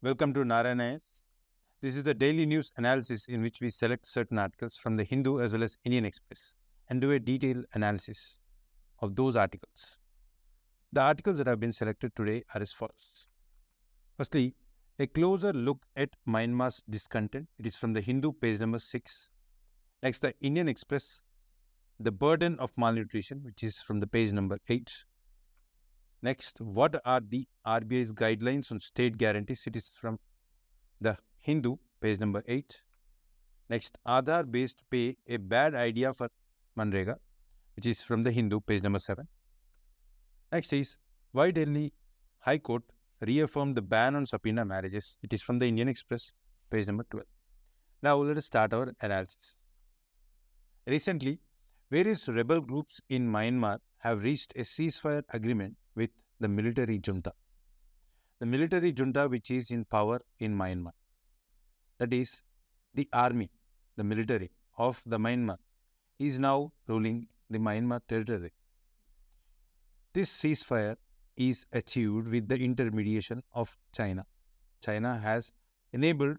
Welcome to Narayana. This is the daily news analysis in which we select certain articles from the Hindu as well as Indian Express and do a detailed analysis of those articles. The articles that have been selected today are as follows. Firstly, a closer look at Myanmar's discontent. It is from the Hindu, page number 6. Next, the Indian Express, the burden of malnutrition, which is from the page number 8. Next, what are the RBI's guidelines on state guarantees? It is from the Hindu, page number 8. Next, Aadhaar-based pay, a bad idea for MGNREGS, which is from the Hindu, page number 7. Next is, why Delhi High Court reaffirmed the ban on sapinda marriages. It is from the Indian Express, page number 12. Now, let us start our analysis. Recently, various rebel groups in Myanmar have reached a ceasefire agreement with the military junta. The military junta which is in power in Myanmar, that is the army, the military of the Myanmar, is now ruling the Myanmar territory. This ceasefire is achieved with the intermediation of China. China has enabled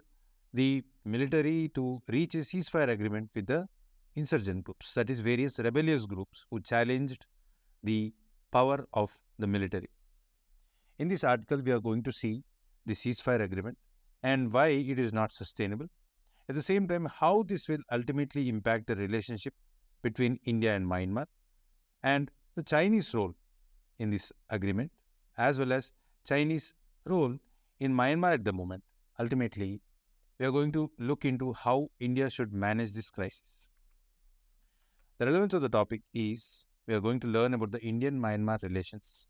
the military to reach a ceasefire agreement with the insurgent groups, that is various rebellious groups who challenged the power of the military. In this article, we are going to see the ceasefire agreement and why it is not sustainable. At the same time, how this will ultimately impact the relationship between India and Myanmar and the Chinese role in this agreement, as well as Chinese role in Myanmar at the moment. Ultimately, we are going to look into how India should manage this crisis. The relevance of the topic is we are going to learn about the Indian-Myanmar relations,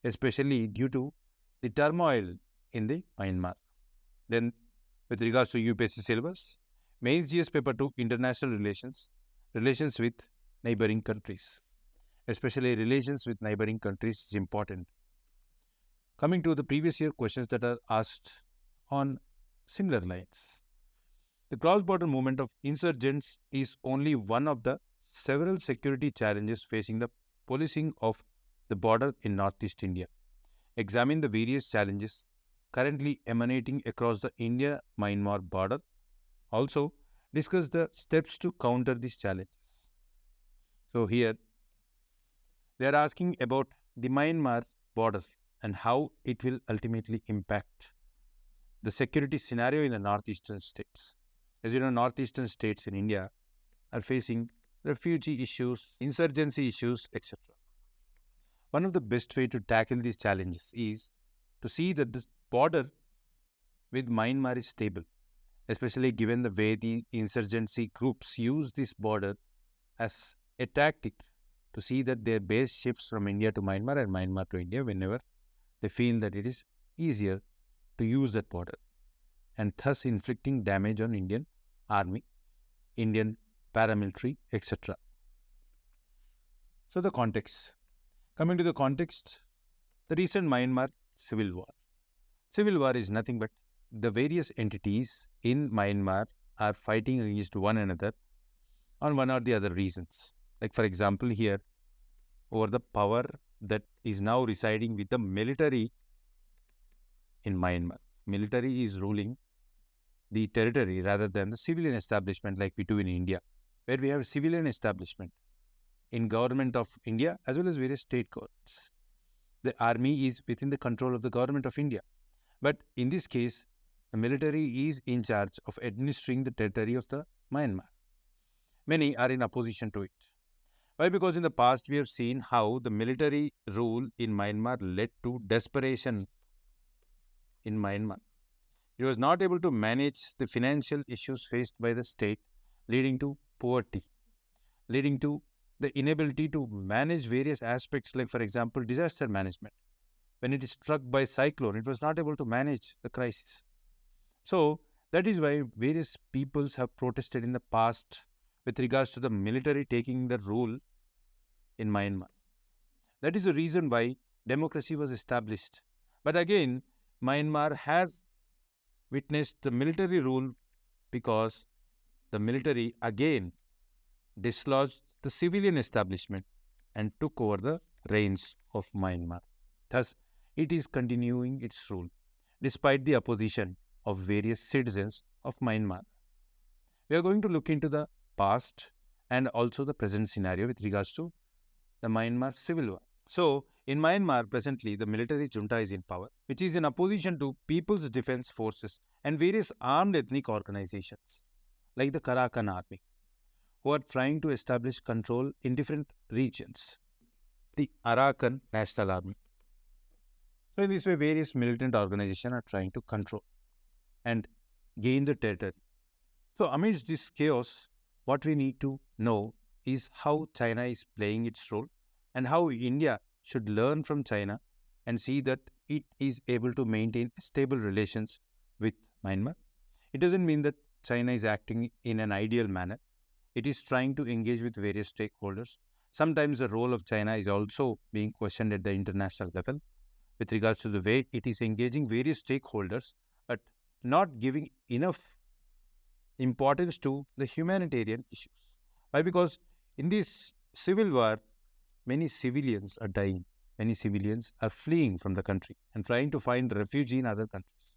especially due to the turmoil in the Myanmar. Then, with regards to UPSC syllabus, mains GS paper 2 international relations, relations with neighboring countries, especially relations with neighboring countries is important. Coming to the previous year questions that are asked on similar lines. The cross-border movement of insurgents is only one of the several security challenges facing the policing of the border in Northeast India. Examine the various challenges currently emanating across the India-Myanmar border. Also, discuss the steps to counter these challenges. So here, they are asking about the Myanmar border and how it will ultimately impact the security scenario in the northeastern states. As you know, northeastern states in India are facing refugee issues, insurgency issues, etc. One of the best way to tackle these challenges is to see that this border with Myanmar is stable, especially given the way the insurgency groups use this border as a tactic to see that their base shifts from India to Myanmar and Myanmar to India whenever they feel that it is easier to use that border, and thus inflicting damage on Indian army, Indian paramilitary, etc. So the context. Coming to the context, the recent Myanmar civil war. Civil war is nothing but the various entities in Myanmar are fighting against one another on one or the other reasons. Like for example here, over the power that is now residing with the military in Myanmar. Military is ruling the territory rather than the civilian establishment like we do in India, where we have a civilian establishment in government of India as well as various state governments. The army is within the control of the government of India. But in this case, the military is in charge of administering the territory of the Myanmar. Many are in opposition to it. Why? Because in the past we have seen how the military rule in Myanmar led to desperation in Myanmar. It was not able to manage the financial issues faced by the state, leading to poverty, leading to the inability to manage various aspects like, for example, disaster management. When it is struck by cyclone, it was not able to manage the crisis. So, that is why various peoples have protested in the past with regards to the military taking the rule in Myanmar. That is the reason why democracy was established. But again, Myanmar has witnessed the military rule because the military again dislodged the civilian establishment and took over the reins of Myanmar. Thus, it is continuing its rule. despite the opposition of various citizens of Myanmar. We are going to look into the past and also the present scenario with regards to the Myanmar civil war. So, in Myanmar, presently, the military junta is in power, which is in opposition to People's Defense Forces and various armed ethnic organizations like the Karakan Army, who are trying to establish control in different regions. The Arakan National Army. So, in this way, various militant organizations are trying to control and gain the territory. So, amidst this chaos, what we need to know is how China is playing its role and how India should learn from China and see that it is able to maintain stable relations with Myanmar. It doesn't mean that China is acting in an ideal manner. It is trying to engage with various stakeholders. Sometimes the role of China is also being questioned at the international level with regards to the way it is engaging various stakeholders, but not giving enough importance to the humanitarian issues. Why? Because in this civil war, many civilians are dying. Many civilians are fleeing from the country and trying to find refuge in other countries.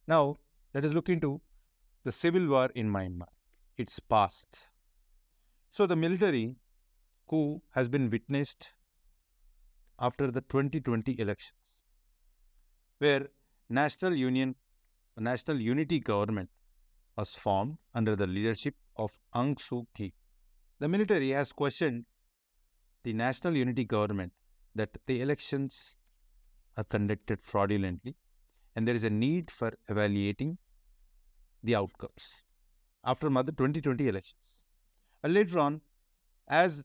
Now, let us look into the civil war in Myanmar, its past. So, the military coup has been witnessed after the 2020 elections, where National Unity Government was formed under the leadership of Aung San Suu Kyi. The military has questioned the National Unity Government that the elections are conducted fraudulently and there is a need for evaluating the outcomes after the 2020 elections. Later on, as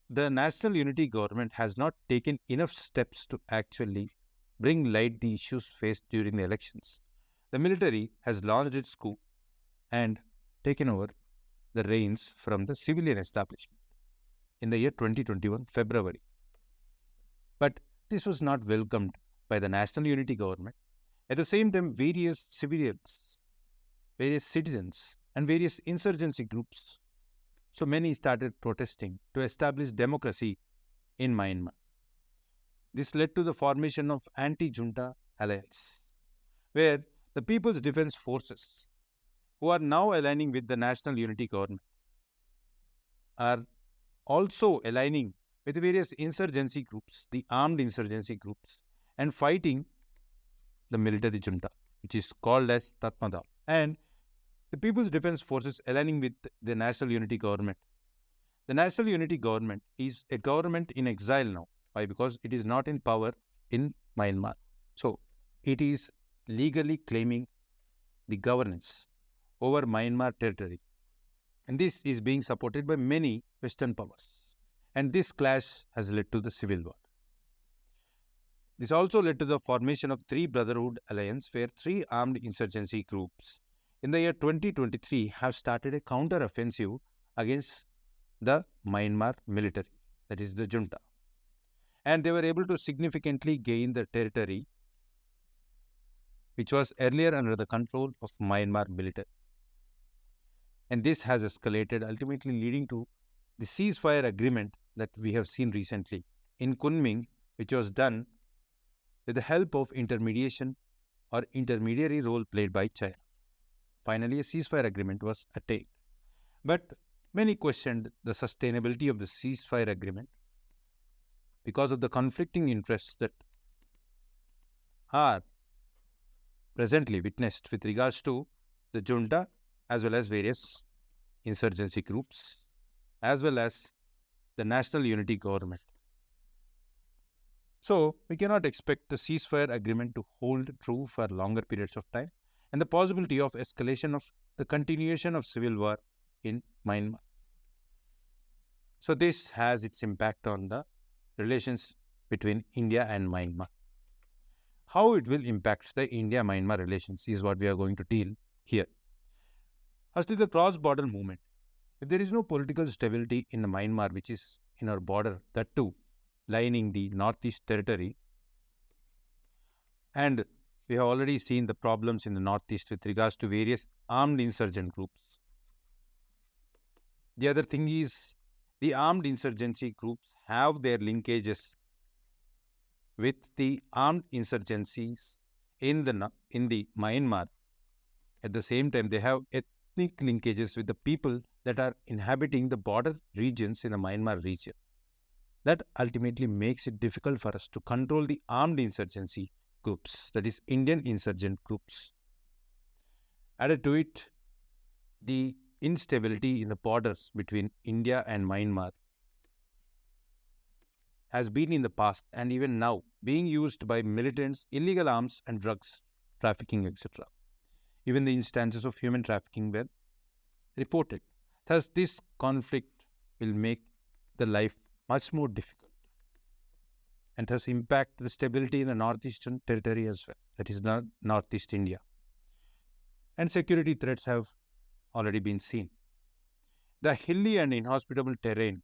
the National Unity Government has not taken enough steps to actually bring light the issues faced during the elections, the military has launched its coup and taken over the reins from the civilian establishment in the year 2021, February. But this was not welcomed by the National Unity Government. At the same time, various civilians, various citizens, and various insurgency groups, so many started protesting to establish democracy in Myanmar. This led to the formation of anti-junta alliance, where the People's Defense Forces, who are now aligning with the National Unity Government, are also aligning with various insurgency groups, the armed insurgency groups, and fighting the military junta, which is called as Tatmadaw. And the People's Defense Forces aligning with the National Unity Government. The National Unity Government is a government in exile now. Why? Because it is not in power in Myanmar. So, it is legally claiming the governance over Myanmar territory. And this is being supported by many Western powers. And this clash has led to the civil war. This also led to the formation of Three Brotherhood Alliance, where three armed insurgency groups in the year 2023 have started a counter-offensive against the Myanmar military, that is the junta. And they were able to significantly gain the territory which was earlier under the control of Myanmar military. And this has escalated, ultimately leading to the ceasefire agreement that we have seen recently in Kunming, which was done with the help of intermediation or intermediary role played by China. Finally, a ceasefire agreement was attained. But many questioned the sustainability of the ceasefire agreement because of the conflicting interests that are presently witnessed with regards to the junta as well as various insurgency groups as well as the National Unity Government. So, we cannot expect the ceasefire agreement to hold true for longer periods of time and the possibility of escalation of the continuation of civil war in Myanmar. So, this has its impact on the relations between India and Myanmar. How it will impact the India-Myanmar relations is what we are going to deal here. Firstly, the cross-border movement. If there is no political stability in Myanmar, which is in our border, that too, lining the northeast territory, and we have already seen the problems in the northeast with regards to various armed insurgent groups. The other thing is the armed insurgency groups have their linkages with the armed insurgencies in the Myanmar. At the same time, they have ethnic linkages with the people that are inhabiting the border regions in the Myanmar region. That ultimately makes it difficult for us to control the armed insurgency groups, that is, Indian insurgent groups. Added to it, the instability in the borders between India and Myanmar has been in the past and even now being used by militants, illegal arms and drugs trafficking, etc. Even the instances of human trafficking were reported. Thus, this conflict will make the life much more difficult and thus impact the stability in the northeastern territory as well, that is northeast India. And security threats have already been seen. The hilly and inhospitable terrain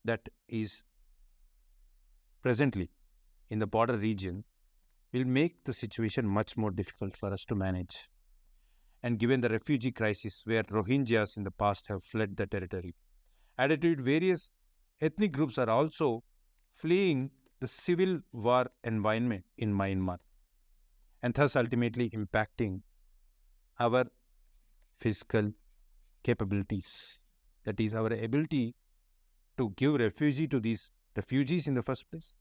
that is presently in the border region will make the situation much more difficult for us to manage. And given the refugee crisis where Rohingyas in the past have fled the territory, added to it, various ethnic groups are also fleeing the civil war environment in Myanmar and thus ultimately impacting our fiscal capabilities. That is, our ability to give refuge to these refugees in the first place,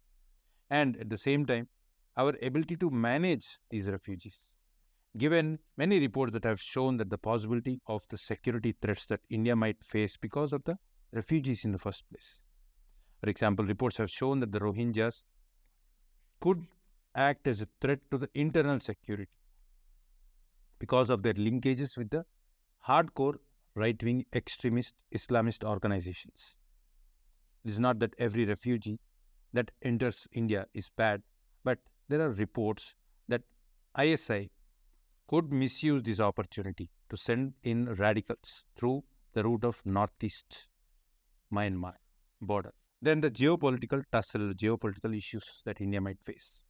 and at the same time, our ability to manage these refugees. Given many reports that have shown that the possibility of the security threats that India might face because of the refugees in the first place. For example, reports have shown that the Rohingyas could act as a threat to the internal security because of their linkages with the hardcore right-wing extremist Islamist organizations. It is not that every refugee that enters India is bad, but there are reports that ISI could misuse this opportunity to send in radicals through the route of northeast Myanmar border. Then the geopolitical tussle, geopolitical issues that India might face.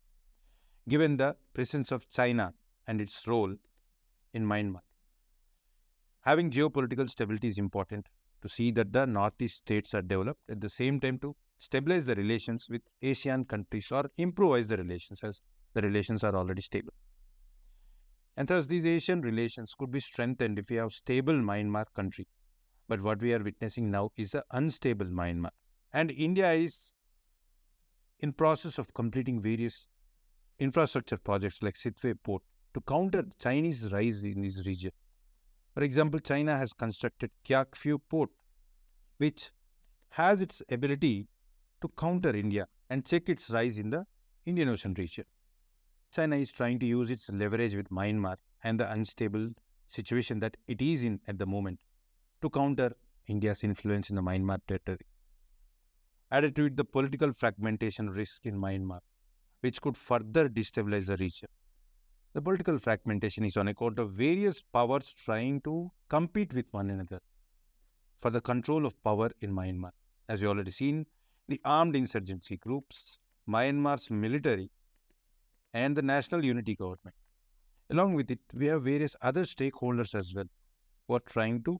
Given the presence of China and its role in Myanmar, having geopolitical stability is important to see that the northeast states are developed, at the same time to stabilize the relations with Asian countries or improvise the relations as the relations are already stable. And thus these Asian relations could be strengthened if we have stable Myanmar country. But what we are witnessing now is an unstable Myanmar. And India is in process of completing various infrastructure projects like Sitwe port to counter Chinese rise in this region. For example, China has constructed Kyaukphyu port, which has its ability to counter India and check its rise in the Indian Ocean region. China is trying to use its leverage with Myanmar and the unstable situation that it is in at the moment to counter India's influence in the Myanmar territory. Added to it the political fragmentation risk in Myanmar, which could further destabilize the region. The political fragmentation is on account of various powers trying to compete with one another for the control of power in Myanmar. As we already seen, the armed insurgency groups, Myanmar's military, and the national unity government. Along with it, we have various other stakeholders as well who are trying to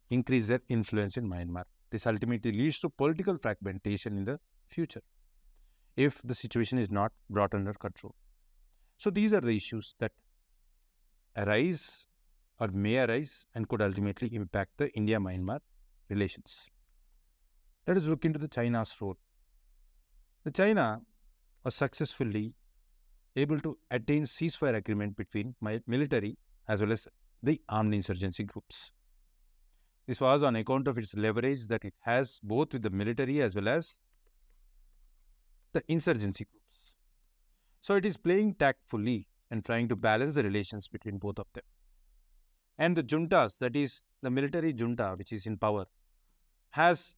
increase their influence in Myanmar. This ultimately leads to political fragmentation in the future if the situation is not brought under control. So these are the issues that arise or may arise and could ultimately impact the India-Myanmar relations. Let us look into the China's role. The China was successfully able to attain ceasefire agreement between military as well as the armed insurgency groups. This was on account of its leverage that it has both with the military as well as the insurgency groups. So it is playing tactfully and trying to balance the relations between both of them. And the juntas, that is the military junta which is in power, has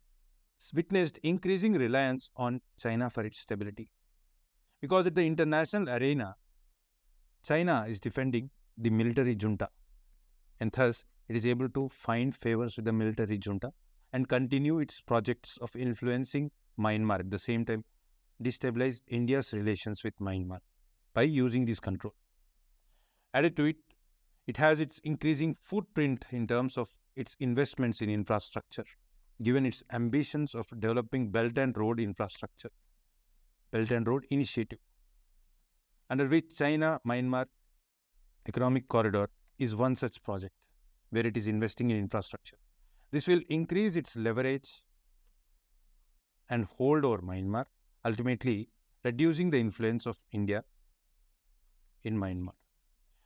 witnessed increasing reliance on China for its stability. Because at the international arena, China is defending the military junta and thus it is able to find favors with the military junta and continue its projects of influencing Myanmar, at the same time destabilize India's relations with Myanmar by using this control. Added to it, it has its increasing footprint in terms of its investments in infrastructure, given its ambitions of developing Belt and Road infrastructure, Belt and Road Initiative. under which China-Myanmar Economic Corridor is one such project where it is investing in infrastructure. This will increase its leverage and hold over Myanmar, ultimately reducing the influence of India in Myanmar.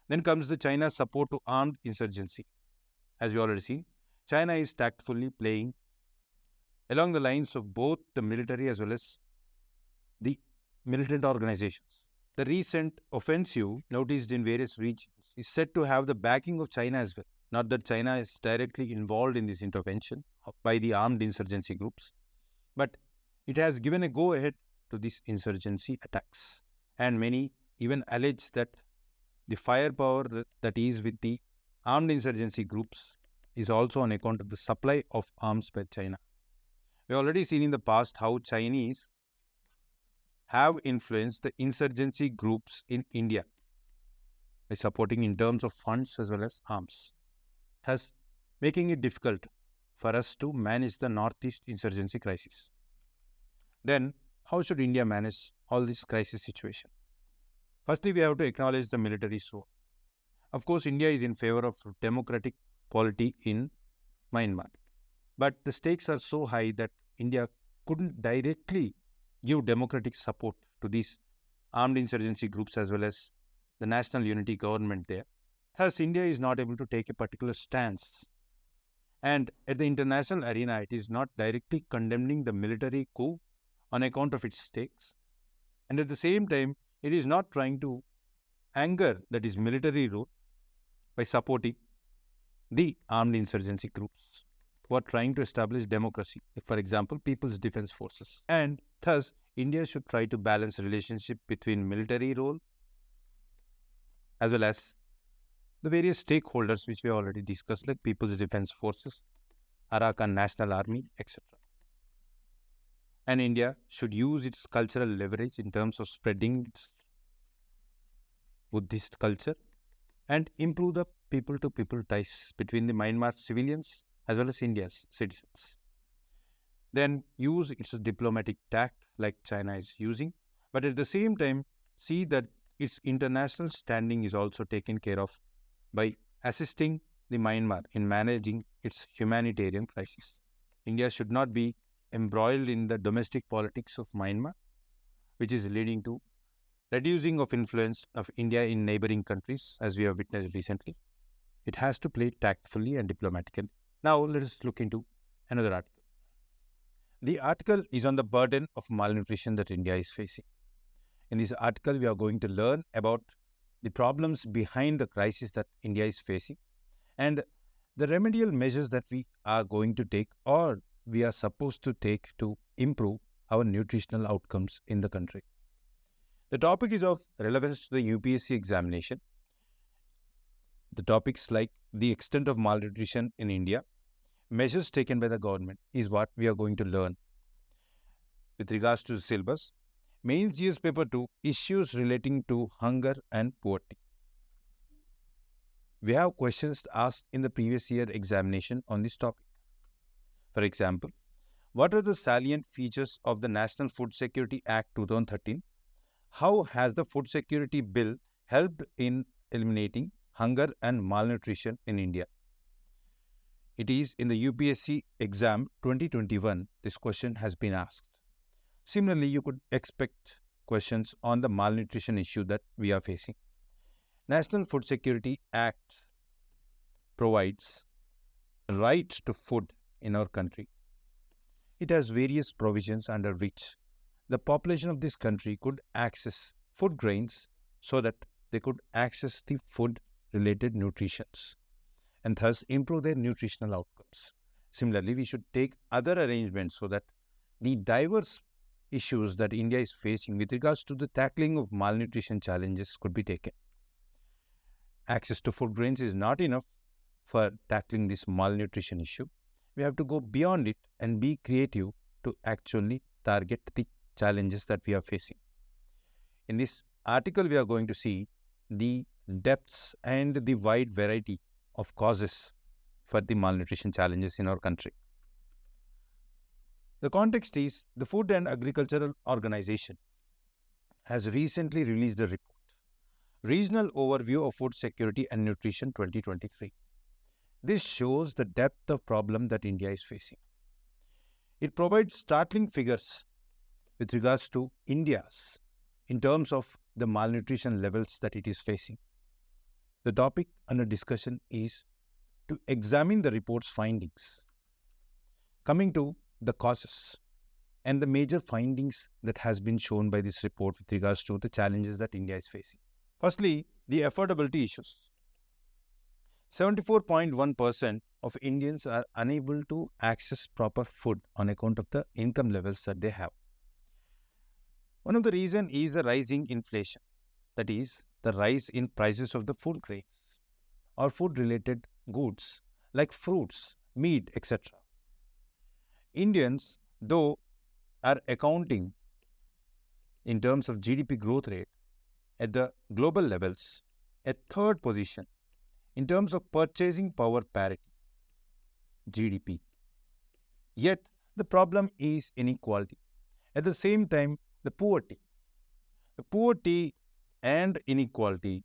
Then comes the China's support to armed insurgency. As you already seen, China is tactfully playing along the lines of both the military as well as the militant organizations. The recent offensive noticed in various regions is said to have the backing of China as well. Not that China is directly involved in this intervention by the armed insurgency groups, but it has given a go-ahead to these insurgency attacks. And many even allege that the firepower that is with the armed insurgency groups is also on account of the supply of arms by China. We have already seen in the past how Chinese have influenced the insurgency groups in India by supporting in terms of funds as well as arms, thus making it difficult for us to manage the Northeast insurgency crisis. Then, how should India manage all this crisis situation? Firstly, we have to acknowledge the military's role. Of course, India is in favor of democratic polity in Myanmar, but the stakes are so high that India couldn't directly give democratic support to these armed insurgency groups as well as the national unity government there. Thus, India is not able to take a particular stance. And at the international arena, it is not directly condemning the military coup on account of its stakes. And at the same time, it is not trying to anger that is military rule by supporting the armed insurgency groups who are trying to establish democracy, like for example, People's Defense Forces. And thus, India should try to balance relationship between military role as well as the various stakeholders which we already discussed, like People's Defense Forces, Arakan National Army, etc. And India should use its cultural leverage in terms of spreading its Buddhist culture and improve the people-to-people ties between the Myanmar civilians as well as India's citizens. Then use its diplomatic tact like China is using, but at the same time see that its international standing is also taken care of by assisting the Myanmar in managing its humanitarian crisis. India should not be embroiled in the domestic politics of Myanmar, which is leading to reducing of influence of India in neighboring countries, as we have witnessed recently. It has to play tactfully and diplomatically. Now, let us look into another article. The article is on the burden of malnutrition that India is facing. In this article, we are going to learn about the problems behind the crisis that India is facing and the remedial measures that we are going to take or we are supposed to take to improve our nutritional outcomes in the country. The topic is of relevance to the UPSC examination. The topics like the extent of malnutrition in India, measures taken by the government is what we are going to learn. With regards to the syllabus, Mains GS Paper 2, issues relating to hunger and poverty. We have questions asked in the previous year examination on this topic. For example, what are the salient features of the National Food Security Act 2013? How has the Food Security Bill helped in eliminating hunger and malnutrition in India? It is in the UPSC exam 2021, this question has been asked. Similarly, you could expect questions on the malnutrition issue that we are facing. National Food Security Act provides right to food in our country. It has various provisions under which the population of this country could access food grains so that they could access the food-related nutritions and thus improve their nutritional outcomes. Similarly, we should take other arrangements so that the diverse issues that India is facing with regards to the tackling of malnutrition challenges could be taken. Access to food grains is not enough for tackling this malnutrition issue. We have to go beyond it and be creative to actually target the challenges that we are facing. In this article, we are going to see the depths and the wide variety of causes for the malnutrition challenges in our country. The context is the Food and Agricultural Organization has recently released a report Regional Overview of Food Security and Nutrition 2023. This shows the depth of problem that India is facing. It provides startling figures with regards to India's in terms of the malnutrition levels that it is facing. The topic under discussion is to examine the report's findings. Coming to the causes and the major findings that has been shown by this report with regards to the challenges that India is facing. Firstly, the affordability issues. 74.1% of Indians are unable to access proper food on account of the income levels that they have. One of the reasons is the rising inflation, that is, the rise in prices of the food grains or food-related goods like fruits, meat, etc. Indians, though, are accounting in terms of GDP growth rate at the global levels at third position in terms of purchasing power parity, GDP. Yet, the problem is inequality. At the same time, the poverty. The poverty and inequality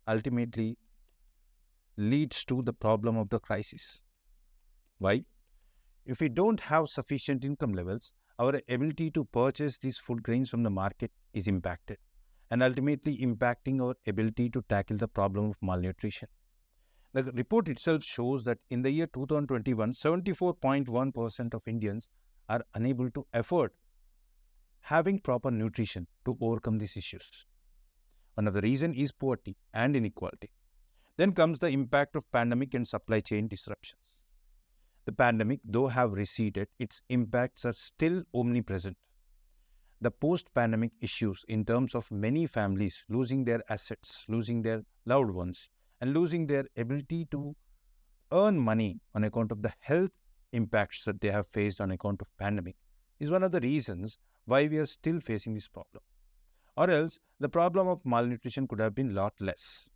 ultimately leads to the problem of the crisis. Why? If we don't have sufficient income levels, our ability to purchase these food grains from the market is impacted and ultimately impacting our ability to tackle the problem of malnutrition. The report itself shows that in the year 2021, 74.1% of Indians are unable to afford having proper nutrition to overcome these issues. One of the reasons is poverty and inequality. Then comes the impact of pandemic and supply chain disruptions. The pandemic, though have receded, its impacts are still omnipresent. The post-pandemic issues in terms of many families losing their assets, losing their loved ones, and losing their ability to earn money on account of the health impacts that they have faced on account of pandemic is one of the reasons why we are still facing this problem. Or else, the problem of malnutrition could have been a lot less.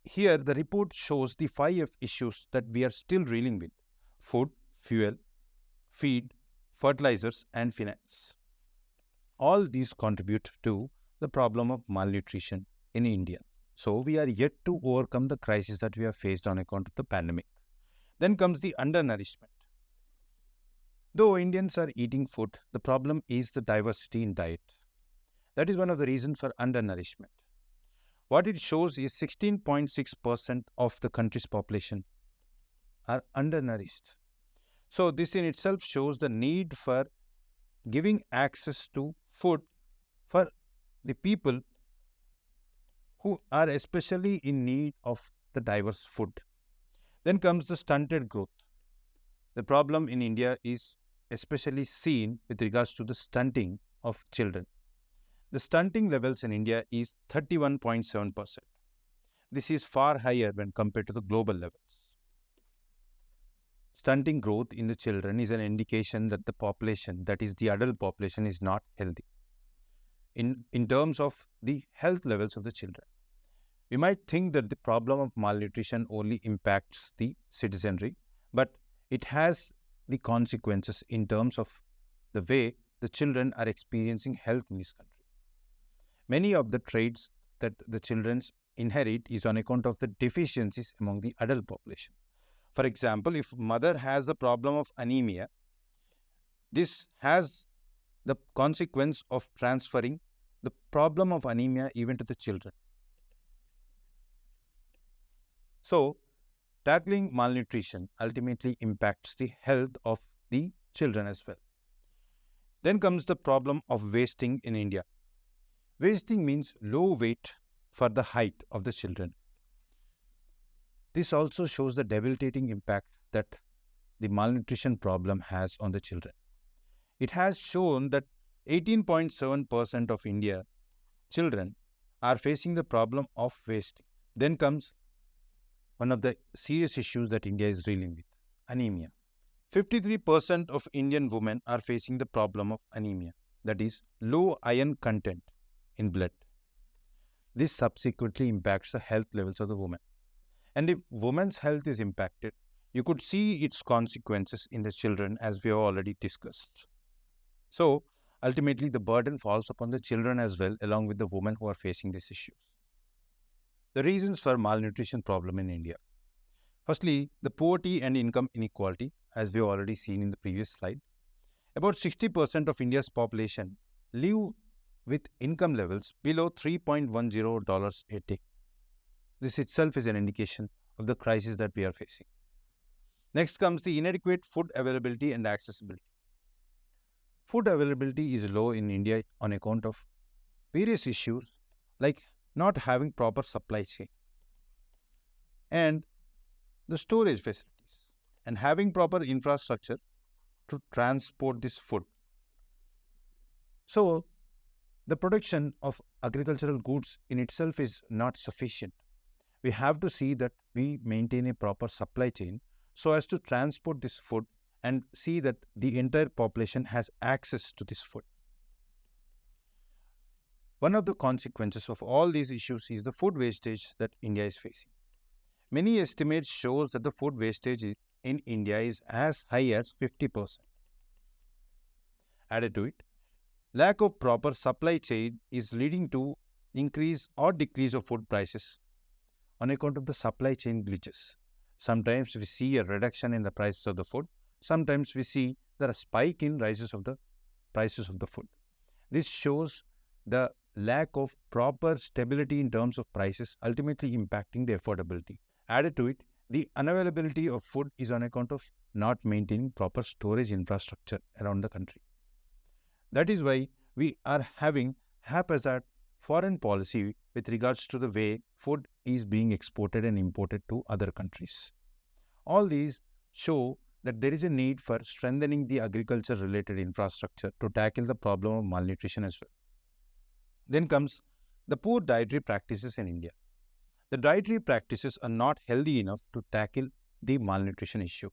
Here, the report shows the 5 issues that we are still dealing with: food, fuel, feed, fertilizers, and finance. All these contribute to the problem of malnutrition in India. So, we are yet to overcome the crisis that we have faced on account of the pandemic. Then comes the undernourishment. Though Indians are eating food, the problem is the diversity in diet. That is one of the reasons for undernourishment. What it shows is 16.6% of the country's population are undernourished. So this in itself shows the need for giving access to food for the people who are especially in need of the diverse food. Then comes the stunted growth. The problem in India is especially seen with regards to the stunting of children. The stunting levels in India is 31.7%. This is far higher when compared to the global levels. Stunting growth in the children is an indication that the population, that is the adult population, is not healthy. In terms of the health levels of the children, we might think that the problem of malnutrition only impacts the citizenry, but it has the consequences in terms of the way the children are experiencing health in this country. Many of the traits that the children inherit is on account of the deficiencies among the adult population. For example, if mother has a problem of anemia, this has the consequence of transferring the problem of anemia even to the children. So, tackling malnutrition ultimately impacts the health of the children as well. Then comes the problem of wasting in India. Wasting means low weight for the height of the children. This also shows the debilitating impact that the malnutrition problem has on the children. It has shown that 18.7% of India children are facing the problem of wasting. Then comes one of the serious issues that India is dealing with, anemia. 53% of Indian women are facing the problem of anemia, that is low iron content in blood. This subsequently impacts the health levels of the woman. And if women's health is impacted, you could see its consequences in the children, as we have already discussed. So, ultimately, the burden falls upon the children as well, along with the women who are facing these issues. The reasons for malnutrition problem in India. Firstly, the poverty and income inequality, as we have already seen in the previous slide. About 60% of India's population live with income levels below $3.10 a day. This itself is an indication of the crisis that we are facing. Next comes the inadequate food availability and accessibility. Food availability is low in India on account of various issues like not having proper supply chain and the storage facilities and having proper infrastructure to transport this food. So, the production of agricultural goods in itself is not sufficient. We have to see that we maintain a proper supply chain so as to transport this food and see that the entire population has access to this food. One of the consequences of all these issues is the food wastage that India is facing. Many estimates shows that the food wastage in India is as high as 50%. Added to it, lack of proper supply chain is leading to increase or decrease of food prices on account of the supply chain glitches. Sometimes we see a reduction in the prices of the food. Sometimes we see there a spike in rises of the prices of the food. This shows the lack of proper stability in terms of prices, ultimately impacting the affordability. Added to it, the unavailability of food is on account of not maintaining proper storage infrastructure around the country. That is why we are having haphazard foreign policy with regards to the way food is being exported and imported to other countries. All these show that there is a need for strengthening the agriculture-related infrastructure to tackle the problem of malnutrition as well. Then comes the poor dietary practices in India. The dietary practices are not healthy enough to tackle the malnutrition issue.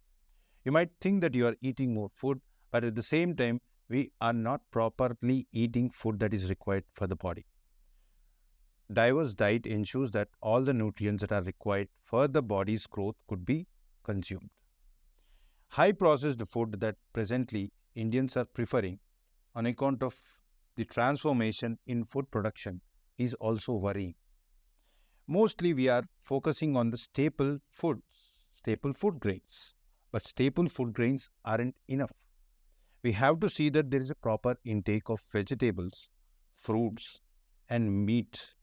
You might think that you are eating more food, but at the same time, we are not properly eating food that is required for the body. Diverse diet ensures that all the nutrients that are required for the body's growth could be consumed. High processed food that presently Indians are preferring on account of the transformation in food production is also worrying. Mostly we are focusing on the staple food grains, but staple food grains aren't enough. We have to see that there is a proper intake of vegetables, fruits, and meat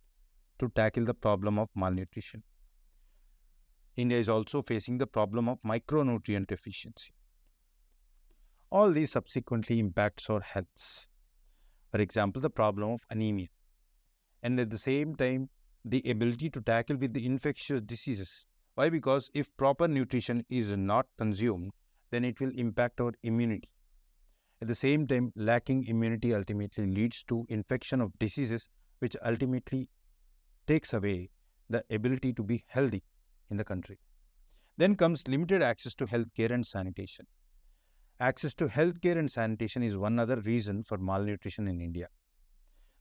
to tackle the problem of malnutrition. India is also facing the problem of micronutrient deficiency. All these subsequently impacts our health. For example, the problem of anemia. And at the same time, the ability to tackle with the infectious diseases. Why? Because if proper nutrition is not consumed, then it will impact our immunity. At the same time, lacking immunity ultimately leads to infection of diseases, which ultimately takes away the ability to be healthy in the country. Then comes limited access to healthcare and sanitation. Access to healthcare and sanitation is one other reason for malnutrition in India.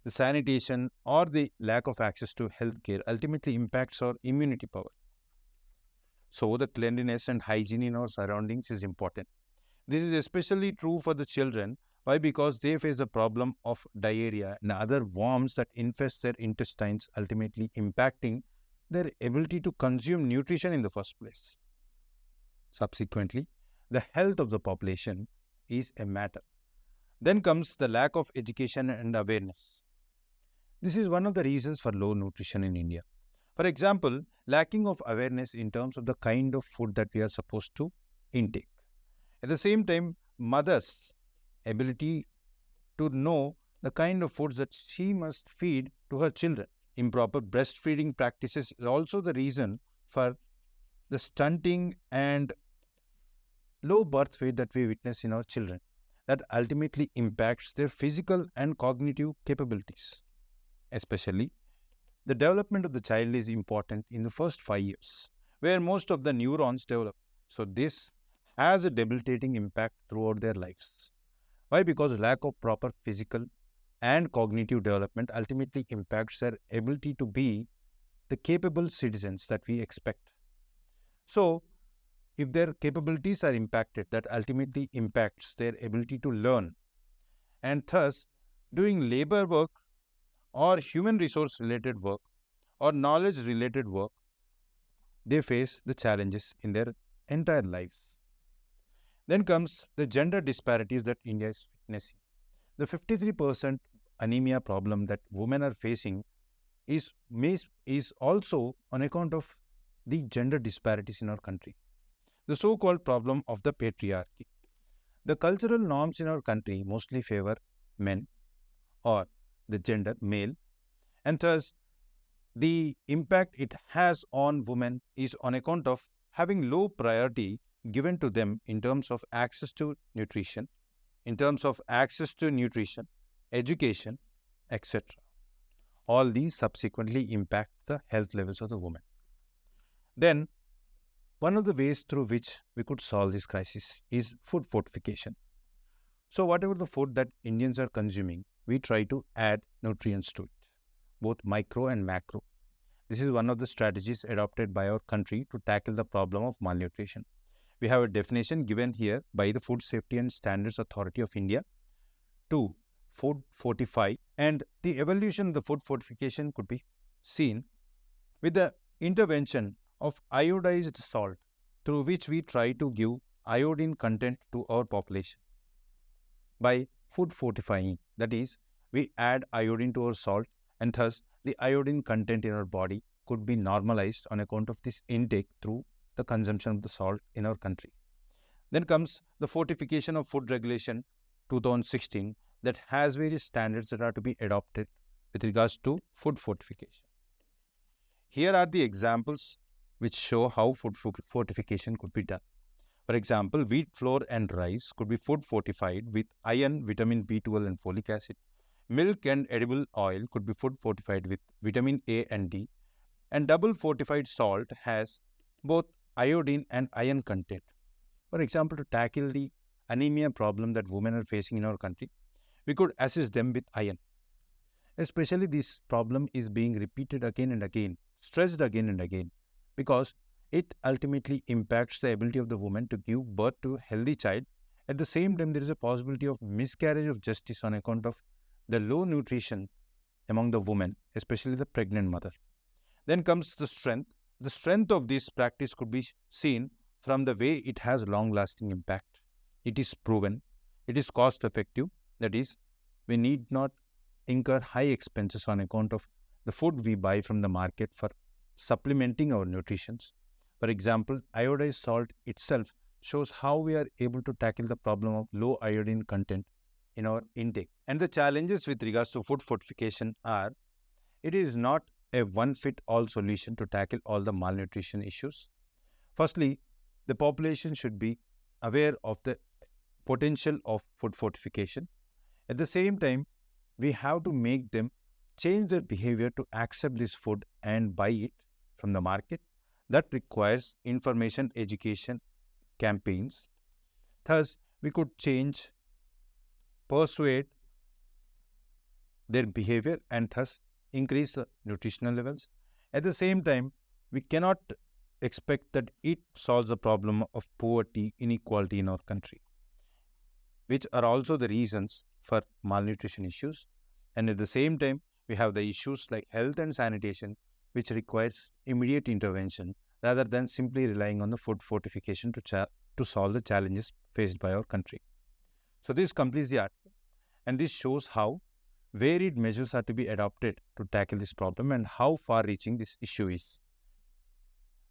The sanitation or the lack of access to healthcare ultimately impacts our immunity power. So the cleanliness and hygiene in our surroundings is important. This is especially true for the children. Why? Because they face the problem of diarrhea and other worms that infest their intestines, ultimately impacting their ability to consume nutrition in the first place. Subsequently, the health of the population is a matter. Then comes the lack of education and awareness. This is one of the reasons for low nutrition in India. For example, lacking of awareness in terms of the kind of food that we are supposed to intake. At the same time, mothers' ability to know the kind of foods that she must feed to her children. Improper breastfeeding practices is also the reason for the stunting and low birth weight that we witness in our children. That ultimately impacts their physical and cognitive capabilities. Especially, the development of the child is important in the first 5 years, where most of the neurons develop. So this has a debilitating impact throughout their lives. Why? Because lack of proper physical and cognitive development ultimately impacts their ability to be the capable citizens that we expect. So, if their capabilities are impacted, that ultimately impacts their ability to learn. And thus, doing labor work or human resource related work or knowledge-related work, they face the challenges in their entire lives. Then comes the gender disparities that India is witnessing. The 53% anemia problem that women are facing is also on account of the gender disparities in our country. The so-called problem of the patriarchy. The cultural norms in our country mostly favor men or the gender male, and thus the impact it has on women is on account of having low priority given to them in terms of access to nutrition, education, etc. All these subsequently impact the health levels of the woman. Then, one of the ways through which we could solve this crisis is food fortification. So, whatever the food that Indians are consuming, we try to add nutrients to it, both micro and macro. This is one of the strategies adopted by our country to tackle the problem of malnutrition. We have a definition given here by the Food Safety and Standards Authority of India to food fortify, and the evolution of the food fortification could be seen with the intervention of iodized salt, through which we try to give iodine content to our population. By food fortifying, that is, we add iodine to our salt, and thus the iodine content in our body could be normalized on account of this intake through the consumption of the salt in our country. Then comes the Fortification of Food Regulation 2016 that has various standards that are to be adopted with regards to food fortification. Here are the examples which show how food fortification could be done. For example, wheat flour and rice could be food fortified with iron, vitamin B12 and folic acid. Milk and edible oil could be food fortified with vitamin A and D. And double fortified salt has both iodine and iron content. For example, to tackle the anemia problem that women are facing in our country, we could assist them with iron. Especially this problem is being repeated again and again, stressed again and again, because it ultimately impacts the ability of the woman to give birth to a healthy child. At the same time, there is a possibility of miscarriage of justice on account of the low nutrition among the women, especially the pregnant mother. Then comes the strength. The strength of this practice could be seen from the way it has long-lasting impact. It is proven, it is cost-effective, that is, we need not incur high expenses on account of the food we buy from the market for supplementing our nutrition. For example, iodized salt itself shows how we are able to tackle the problem of low iodine content in our intake. And the challenges with regards to food fortification are, it is not a one-fit-all solution to tackle all the malnutrition issues. Firstly, the population should be aware of the potential of food fortification. At the same time, we have to make them change their behavior to accept this food and buy it from the market. That requires information education campaigns. Thus, we could persuade their behavior and thus increase the nutritional levels. At the same time, we cannot expect that it solves the problem of poverty, inequality in our country, which are also the reasons for malnutrition issues. And at the same time, we have the issues like health and sanitation, which requires immediate intervention rather than simply relying on the food fortification to solve the challenges faced by our country. So this completes the article, and this shows how varied measures are to be adopted to tackle this problem and how far-reaching this issue is.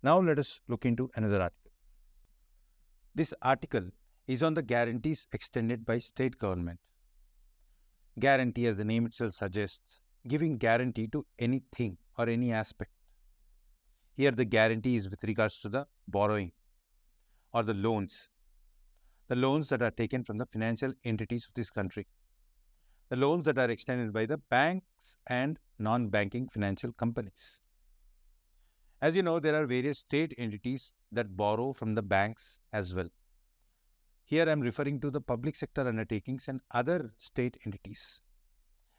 Now let us look into another article. This article is on the guarantees extended by state government. Guarantee, as the name itself suggests, giving guarantee to anything or any aspect. Here the guarantee is with regards to the borrowing or the loans that are taken from the financial entities of this country, the loans that are extended by the banks and non-banking financial companies. As you know, there are various state entities that borrow from the banks as well. Here I am referring to the public sector undertakings and other state entities.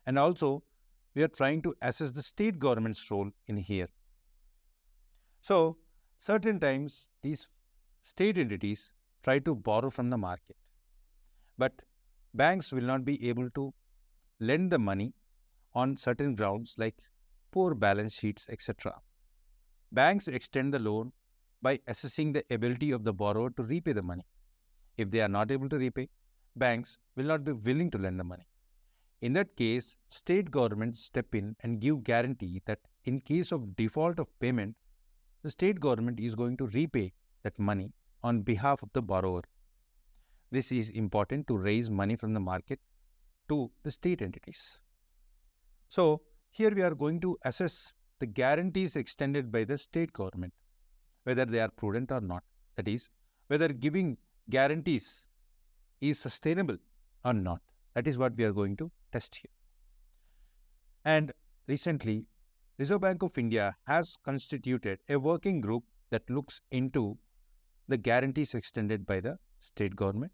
And also, we are trying to assess the state government's role in here. So, certain times these state entities try to borrow from the market, but banks will not be able to lend the money on certain grounds like poor balance sheets, etc. Banks extend the loan by assessing the ability of the borrower to repay the money. If they are not able to repay, banks will not be willing to lend the money. In that case, state governments step in and give guarantee that in case of default of payment, the state government is going to repay that money on behalf of the borrower. This is important to raise money from the market to the state entities. So, here we are going to assess the guarantees extended by the state government, whether they are prudent or not. That is, whether giving guarantees is sustainable or not. That is what we are going to test here. And recently, Reserve Bank of India has constituted a working group that looks into the guarantees extended by the state government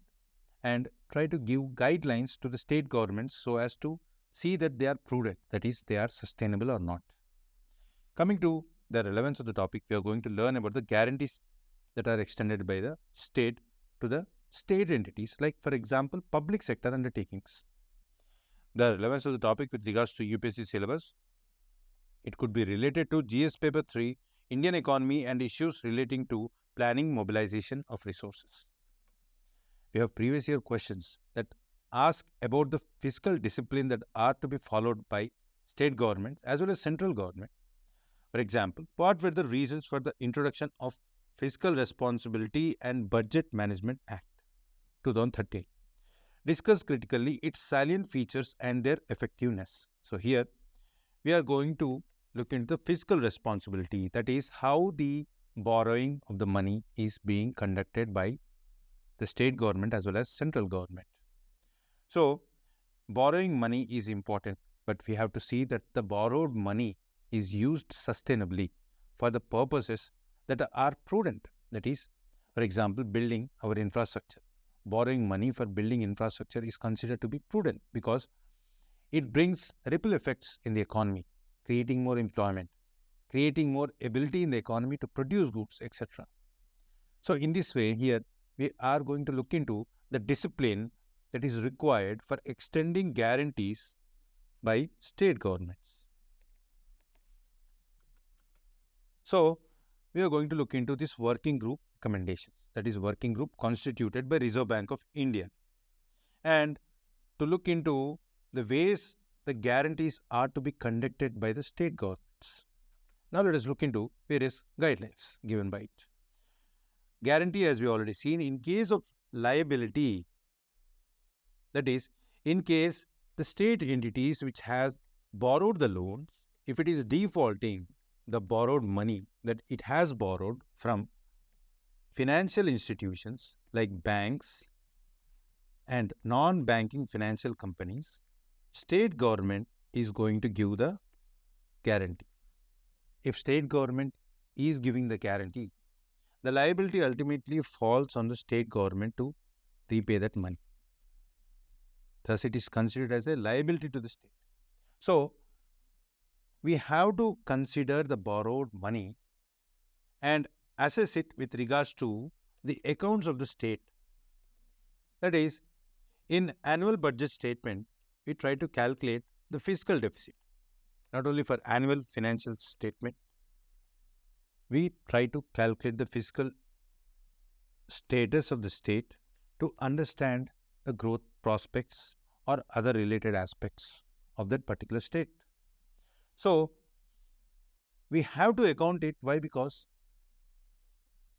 and try to give guidelines to the state governments so as to see that they are prudent, that is, they are sustainable or not. Coming to the relevance of the topic, we are going to learn about the guarantees that are extended by the state to the state entities, like, for example, public sector undertakings. The relevance of the topic with regards to UPSC syllabus, it could be related to GS Paper 3, Indian economy and issues relating to planning mobilization of resources. We have previous year questions that ask about the fiscal discipline that are to be followed by state government as well as central government. For example, what were the reasons for the introduction of Fiscal Responsibility and Budget Management Act 2013? Discuss critically its salient features and their effectiveness. So here we are going to look into the fiscal responsibility, that is how the borrowing of the money is being conducted by the state government as well as central government. So borrowing money is important, but we have to see that the borrowed money is used sustainably for the purposes that are prudent. That is, for example, building our infrastructure. Borrowing money for building infrastructure is considered to be prudent because it brings ripple effects in the economy, creating more employment, creating more ability in the economy to produce goods, etc. So in this way, here we are going to look into the discipline that is required for extending guarantees by state governments. So we are going to look into this working group recommendations, that is working group constituted by Reserve Bank of India, and to look into the ways the guarantees are to be conducted by the state governments. Now let us look into various guidelines given by it. Guarantee, as we already seen, in case of liability, that is, in case the state entities which has borrowed the loans, if it is defaulting the borrowed money that it has borrowed from financial institutions like banks and non-banking financial companies, state government is going to give the guarantee. If state government is giving the guarantee, the liability ultimately falls on the state government to repay that money. Thus, it is considered as a liability to the state. So, we have to consider the borrowed money and assess it with regards to the accounts of the state. That is, in annual budget statement, we try to calculate the fiscal deficit. Not only for annual financial statement, we try to calculate the fiscal status of the state to understand the growth prospects or other related aspects of that particular state. So, we have to account it. Why? Because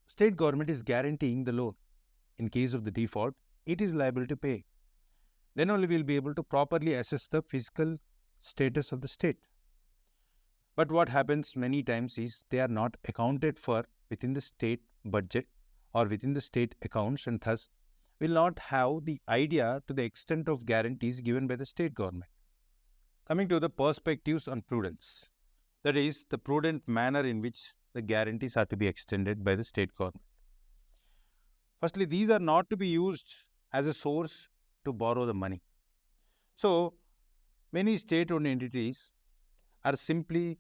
state government is guaranteeing the loan. In case of the default, it is liable to pay. Then only we will be able to properly assess the fiscal status of the state. But what happens many times is they are not accounted for within the state budget or within the state accounts, and thus will not have the idea to the extent of guarantees given by the state government. Coming to the perspectives on prudence, that is, the prudent manner in which the guarantees are to be extended by the state government. Firstly, these are not to be used as a source to borrow the money. So, many state-owned entities are simply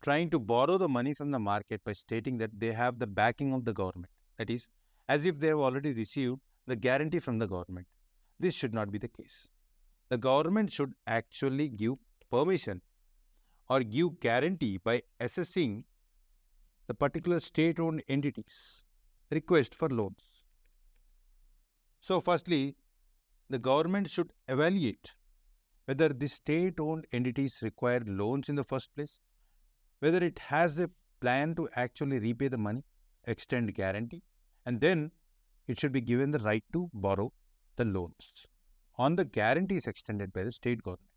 trying to borrow the money from the market by stating that they have the backing of the government. That is, as if they have already received the guarantee from the government. This should not be the case. The government should actually give permission or give guarantee by assessing the particular state-owned entities' request for loans. So, firstly, the government should evaluate whether the state-owned entities require loans in the first place, whether it has a plan to actually repay the money, extend guarantee, and then it should be given the right to borrow the loans on the guarantees extended by the state government.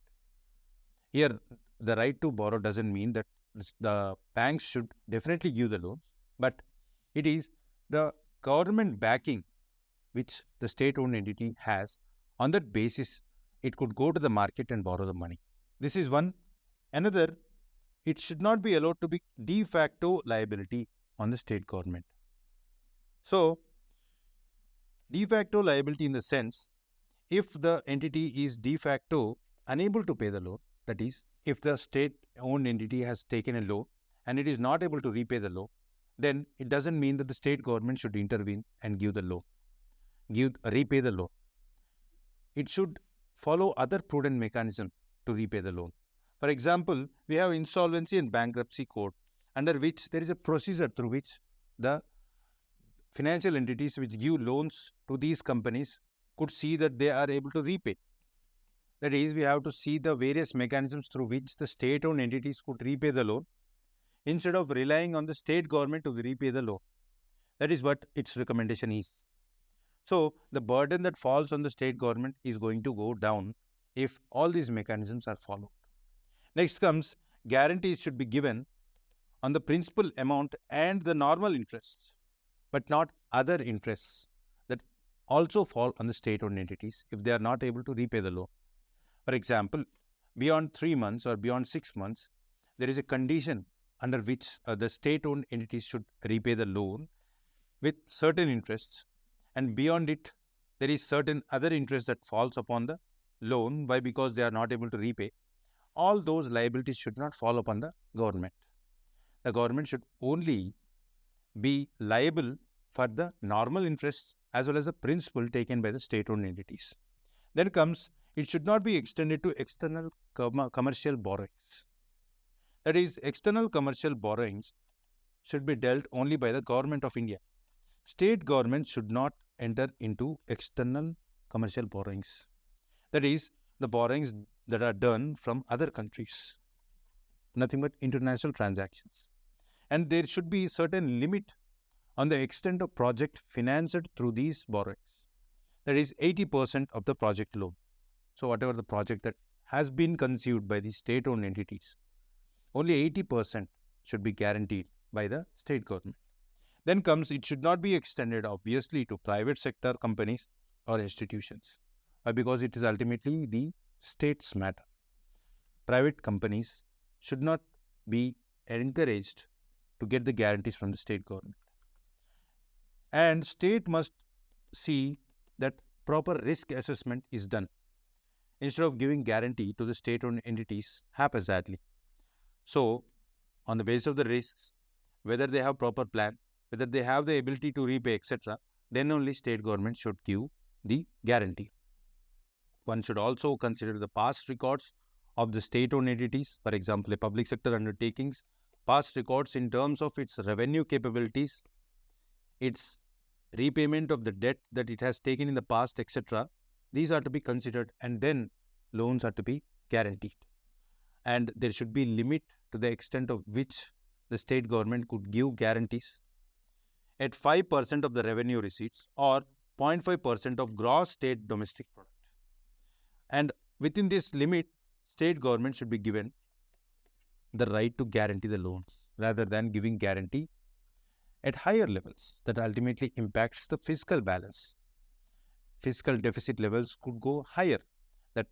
Here, the right to borrow doesn't mean that the banks should definitely give the loans, but it is the government backing which the state-owned entity has. On that basis, it could go to the market and borrow the money. This is one. Another, it should not be allowed to be de facto liability on the state government. So, de facto liability in the sense, if the entity is de facto unable to pay the loan, that is, if the state-owned entity has taken a loan and it is not able to repay the loan, then it doesn't mean that the state government should intervene and give the loan, repay the loan. It should follow other prudent mechanism to repay the loan. For example, we have insolvency and bankruptcy code, under which there is a procedure through which the financial entities which give loans to these companies could see that they are able to repay. That is, we have to see the various mechanisms through which the state-owned entities could repay the loan instead of relying on the state government to repay the loan. That is what its recommendation is. So, the burden that falls on the state government is going to go down if all these mechanisms are followed. Next comes, guarantees should be given on the principal amount and the normal interests, but not other interests that also fall on the state-owned entities if they are not able to repay the loan. For example, beyond 3 months or beyond 6 months, there is a condition under which the state-owned entities should repay the loan with certain interests, and beyond it, there is certain other interest that falls upon the loan because they are not able to repay. All those liabilities should not fall upon the government. The government should only be liable for the normal interests as well as the principal taken by the state-owned entities. Then comes, it should not be extended to external commercial borrowings. That is, external commercial borrowings should be dealt only by the government of India. State government should not enter into external commercial borrowings. That is, the borrowings that are done from other countries, nothing but international transactions. And there should be certain limit on the extent of project financed through these borrowings. That is 80% of the project loan. So, whatever the project that has been conceived by the state-owned entities, only 80% should be guaranteed by the state government. Then comes, it should not be extended obviously to private sector companies or institutions because it is ultimately the state's matter. Private companies should not be encouraged to get the guarantees from the state government. And state must see that proper risk assessment is done instead of giving guarantee to the state-owned entities haphazardly. So, on the basis of the risks, whether they have proper plan, whether they have the ability to repay, etc., then only state government should give the guarantee. One should also consider the past records of the state-owned entities, for example, a public sector undertakings, past records in terms of its revenue capabilities, its repayment of the debt that it has taken in the past, etc. These are to be considered, and then loans are to be guaranteed. And there should be limit to the extent of which the state government could give guarantees at 5% of the revenue receipts or 0.5% of gross state domestic product. And within this limit, state government should be given the right to guarantee the loans rather than giving guarantee at higher levels that ultimately impacts the fiscal balance. Fiscal deficit levels could go higher, that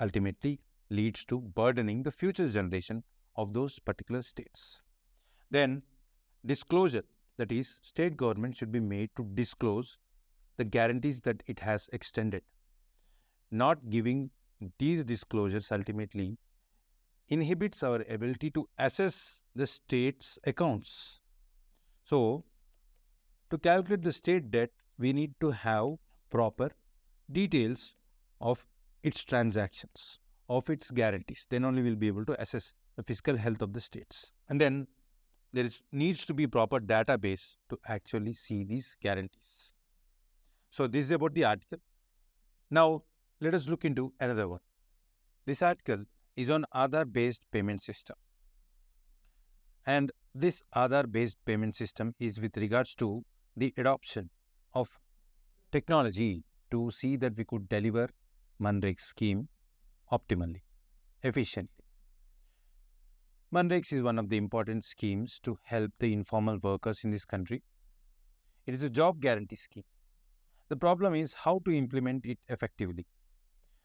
ultimately leads to burdening the future generation of those particular states. Then disclosure, that is, state government should be made to disclose the guarantees that it has extended. Not giving these disclosures ultimately inhibits our ability to assess the state's accounts. So, to calculate the state debt, we need to have proper details of its transactions, of its guarantees. Then only we'll be able to assess the fiscal health of the states. And then needs to be proper database to actually see these guarantees. So this is about the article. Now let us look into another one. This article is on Aadhaar-based payment system. And this Aadhaar-based payment system is with regards to the adoption of technology to see that we could deliver MGNREGS scheme optimally, efficiently. MGNREGS is one of the important schemes to help the informal workers in this country. It is a job guarantee scheme. The problem is how to implement it effectively.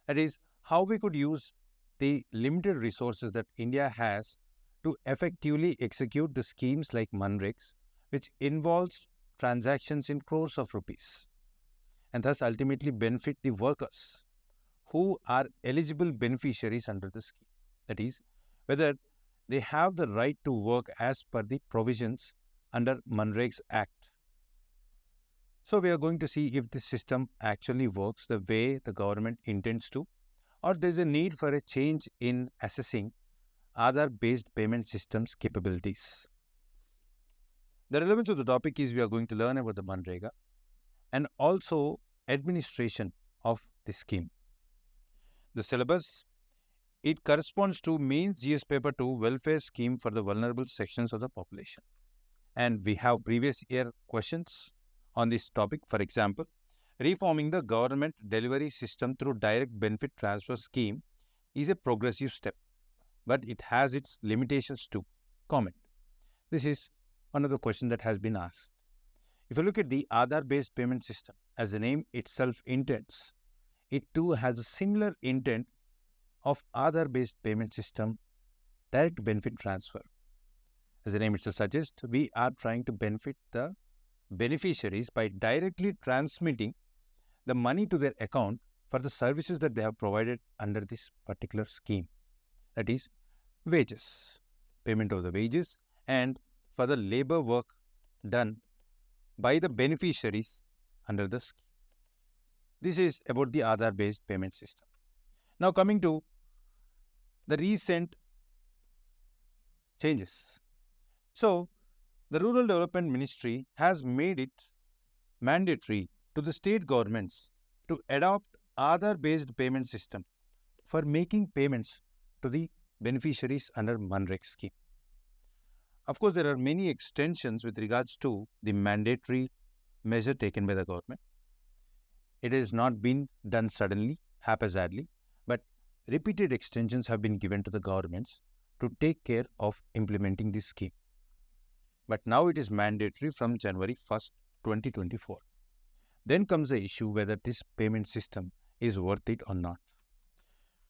That is, how we could use the limited resources that India has to effectively execute the schemes like MGNREGS, which involves transactions in crores of rupees, and thus ultimately benefit the workers who are eligible beneficiaries under the scheme. That is, whether they have the right to work as per the provisions under MGNREGS Act. So we are going to see if this system actually works the way the government intends to, or there is a need for a change in assessing Aadhaar-based payment systems capabilities. The relevance of the topic is we are going to learn about the MGNREGA and also administration of the scheme. The syllabus, it corresponds to Mains GS Paper 2 Welfare Scheme for the Vulnerable Sections of the Population. And we have previous year questions on this topic. For example, reforming the government delivery system through direct benefit transfer scheme is a progressive step, but it has its limitations too. Comment. This is another question that has been asked. If you look at the Aadhaar-based payment system, as the name itself intends, it too has a similar intent of Aadhaar-based payment system, direct benefit transfer. As the name itself suggests, we are trying to benefit the beneficiaries by directly transmitting the money to their account for the services that they have provided under this particular scheme. That is, wages, payment of the wages, and for the labor work done by the beneficiaries under the scheme. This is about the Aadhaar-based payment system. Now coming to the recent changes. So, the Rural Development Ministry has made it mandatory to the state governments to adopt Aadhaar-based payment system for making payments to the beneficiaries under MGNREGS scheme. Of course, there are many extensions with regards to the mandatory measure taken by the government. It has not been done suddenly, haphazardly, but repeated extensions have been given to the governments to take care of implementing this scheme. But now it is mandatory from January 1st, 2024. Then comes the issue whether this payment system is worth it or not.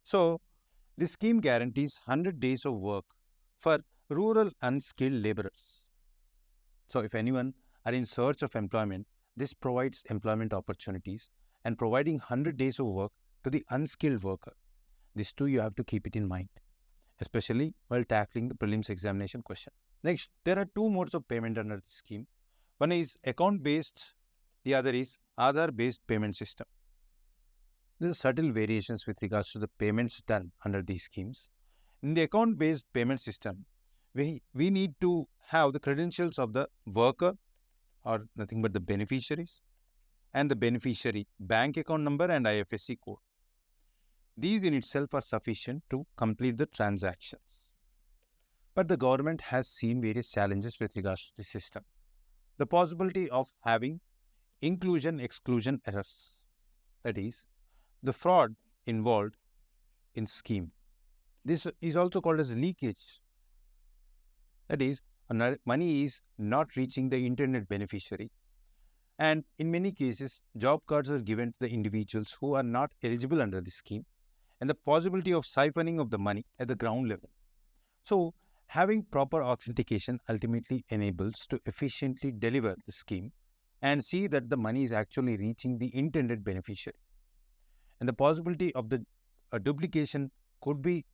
So, this scheme guarantees 100 days of work for rural unskilled laborers. So, if anyone are in search of employment, this provides employment opportunities and providing 100 days of work to the unskilled worker. This too you have to keep it in mind, especially while tackling the prelims examination question. Next, there are two modes of payment under the scheme. One is account-based, the other is Aadhaar-based payment system. There are subtle variations with regards to the payments done under these schemes. In the account-based payment system, we need to have the credentials of the worker or nothing but the beneficiaries and the beneficiary bank account number and IFSC code. These in itself are sufficient to complete the transactions. But the government has seen various challenges with regards to the system. The possibility of having inclusion-exclusion errors, that is, the fraud involved in scheme. This is also called as leakage. That is, money is not reaching the intended beneficiary. And in many cases, job cards are given to the individuals who are not eligible under the scheme, and the possibility of siphoning of the money at the ground level. So, having proper authentication ultimately enables to efficiently deliver the scheme and see that the money is actually reaching the intended beneficiary. And the possibility of the duplication could be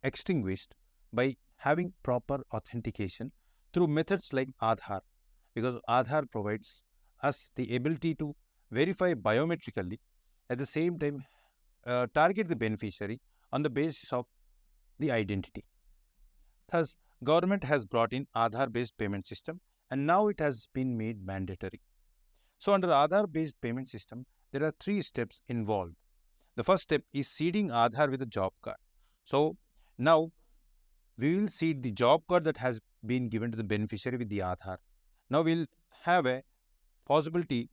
extinguished by having proper authentication through methods like Aadhaar, because Aadhaar provides us the ability to verify biometrically, at the same time target the beneficiary on the basis of the identity. Thus, government has brought in Aadhaar-based payment system and now it has been made mandatory. So under Aadhaar-based payment system, there are 3 steps involved. The first step is seeding Aadhaar with a job card. So now we will seed the job card that has been given to the beneficiary with the Aadhaar. Now we'll have a possibility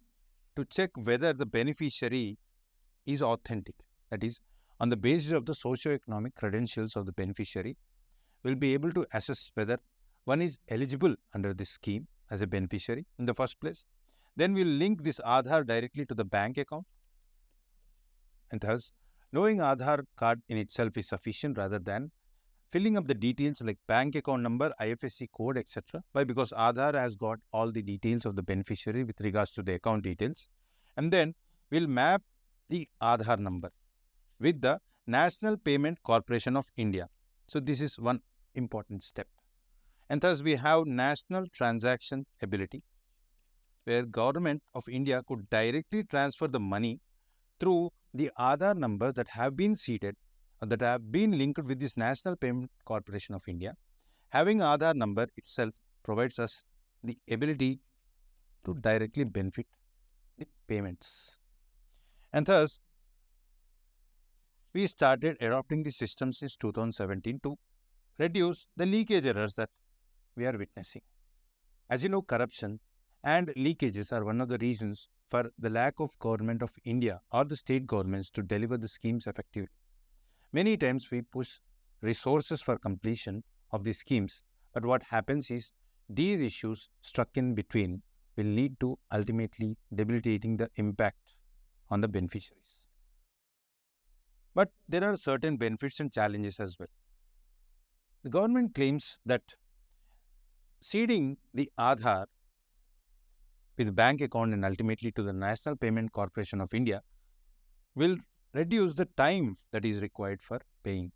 to check whether the beneficiary is authentic. That is, on the basis of the socio-economic credentials of the beneficiary, we'll be able to assess whether one is eligible under this scheme as a beneficiary in the first place. Then we'll link this Aadhaar directly to the bank account. And thus, knowing Aadhaar card in itself is sufficient rather than filling up the details like bank account number, IFSC code, etc. Why? Because Aadhaar has got all the details of the beneficiary with regards to the account details. And then we'll map the Aadhaar number with the National Payment Corporation of India. So this is one important step. And thus we have national transaction ability, where government of India could directly transfer the money through the Aadhaar number that have been seeded or that have been linked with this National Payment Corporation of India. Having Aadhaar number itself provides us the ability to directly benefit the payments. And thus, we started adopting the system since 2017 to reduce the leakage errors that we are witnessing. As you know, corruption and leakages are one of the reasons for the lack of government of India or the state governments to deliver the schemes effectively. Many times we push resources for completion of these schemes, but what happens is these issues stuck in between will lead to ultimately debilitating the impact on the beneficiaries. But there are certain benefits and challenges as well. The government claims that seeding the Aadhaar with bank account and ultimately to the National Payment Corporation of India will reduce the time that is required for paying.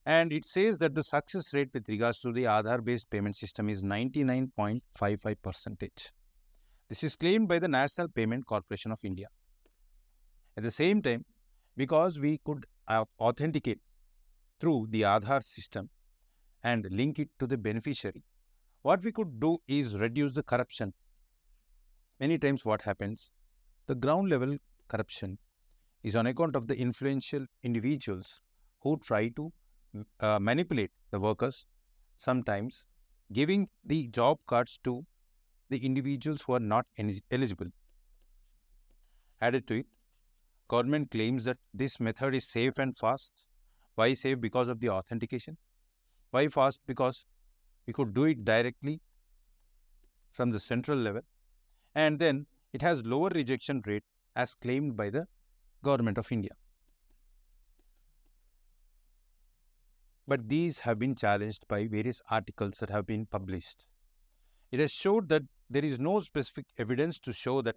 And it says that the success rate with regards to the Aadhaar-based payment system is 99.55%. This is claimed by the National Payment Corporation of India. At the same time, because we could authenticate through the Aadhaar system and link it to the beneficiary, what we could do is reduce the corruption. Many times what happens, the ground level corruption is on account of the influential individuals who try to manipulate the workers, sometimes giving the job cards to the individuals who are not eligible. Added to it, government claims that this method is safe and fast. Why safe? Because of the authentication. Why fast? Because we could do it directly from the central level, and then it has lower rejection rate as claimed by the government of India. But these have been challenged by various articles that have been published. It has showed that there is no specific evidence to show that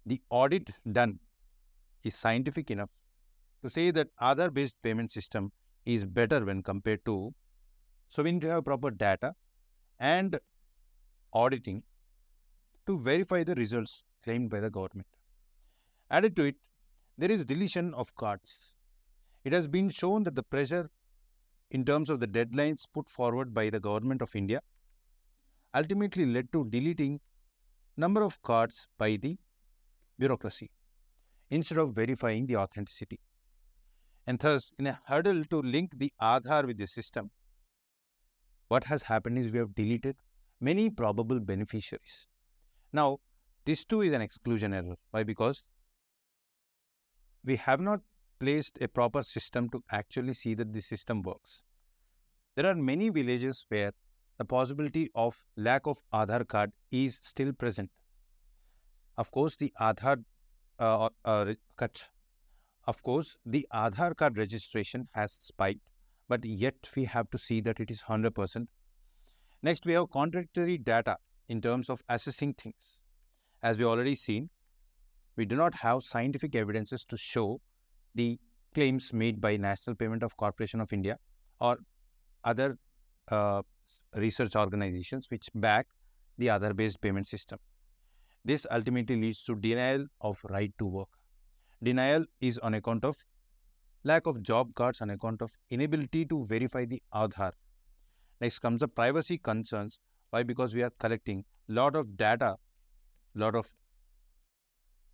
the audit done is scientific enough to say that Aadhaar-based payment system is better when compared to. So we need to have proper data and auditing to verify the results claimed by the government. Added to it, there is deletion of cards. It has been shown that the pressure in terms of the deadlines put forward by the government of India ultimately led to deleting number of cards by the bureaucracy instead of verifying the authenticity. And thus, in a hurdle to link the Aadhaar with the system, what has happened is we have deleted many probable beneficiaries. Now, this too is an exclusion error. Why? Because we have not placed a proper system to actually see that the system works. There are many villages where the possibility of lack of Aadhaar card is still present. Of course, the Aadhaar card registration has spiked, but yet we have to see that it is 100%. Next, we have contradictory data in terms of assessing things. As we already seen, we do not have scientific evidences to show the claims made by National Payment of Corporation of India or other research organizations which back the Aadhaar-based payment system. This ultimately leads to denial of right to work. Denial is on account of lack of job cards, on account of inability to verify the Aadhaar. Next comes the privacy concerns. Why? Because we are collecting lot of data, lot of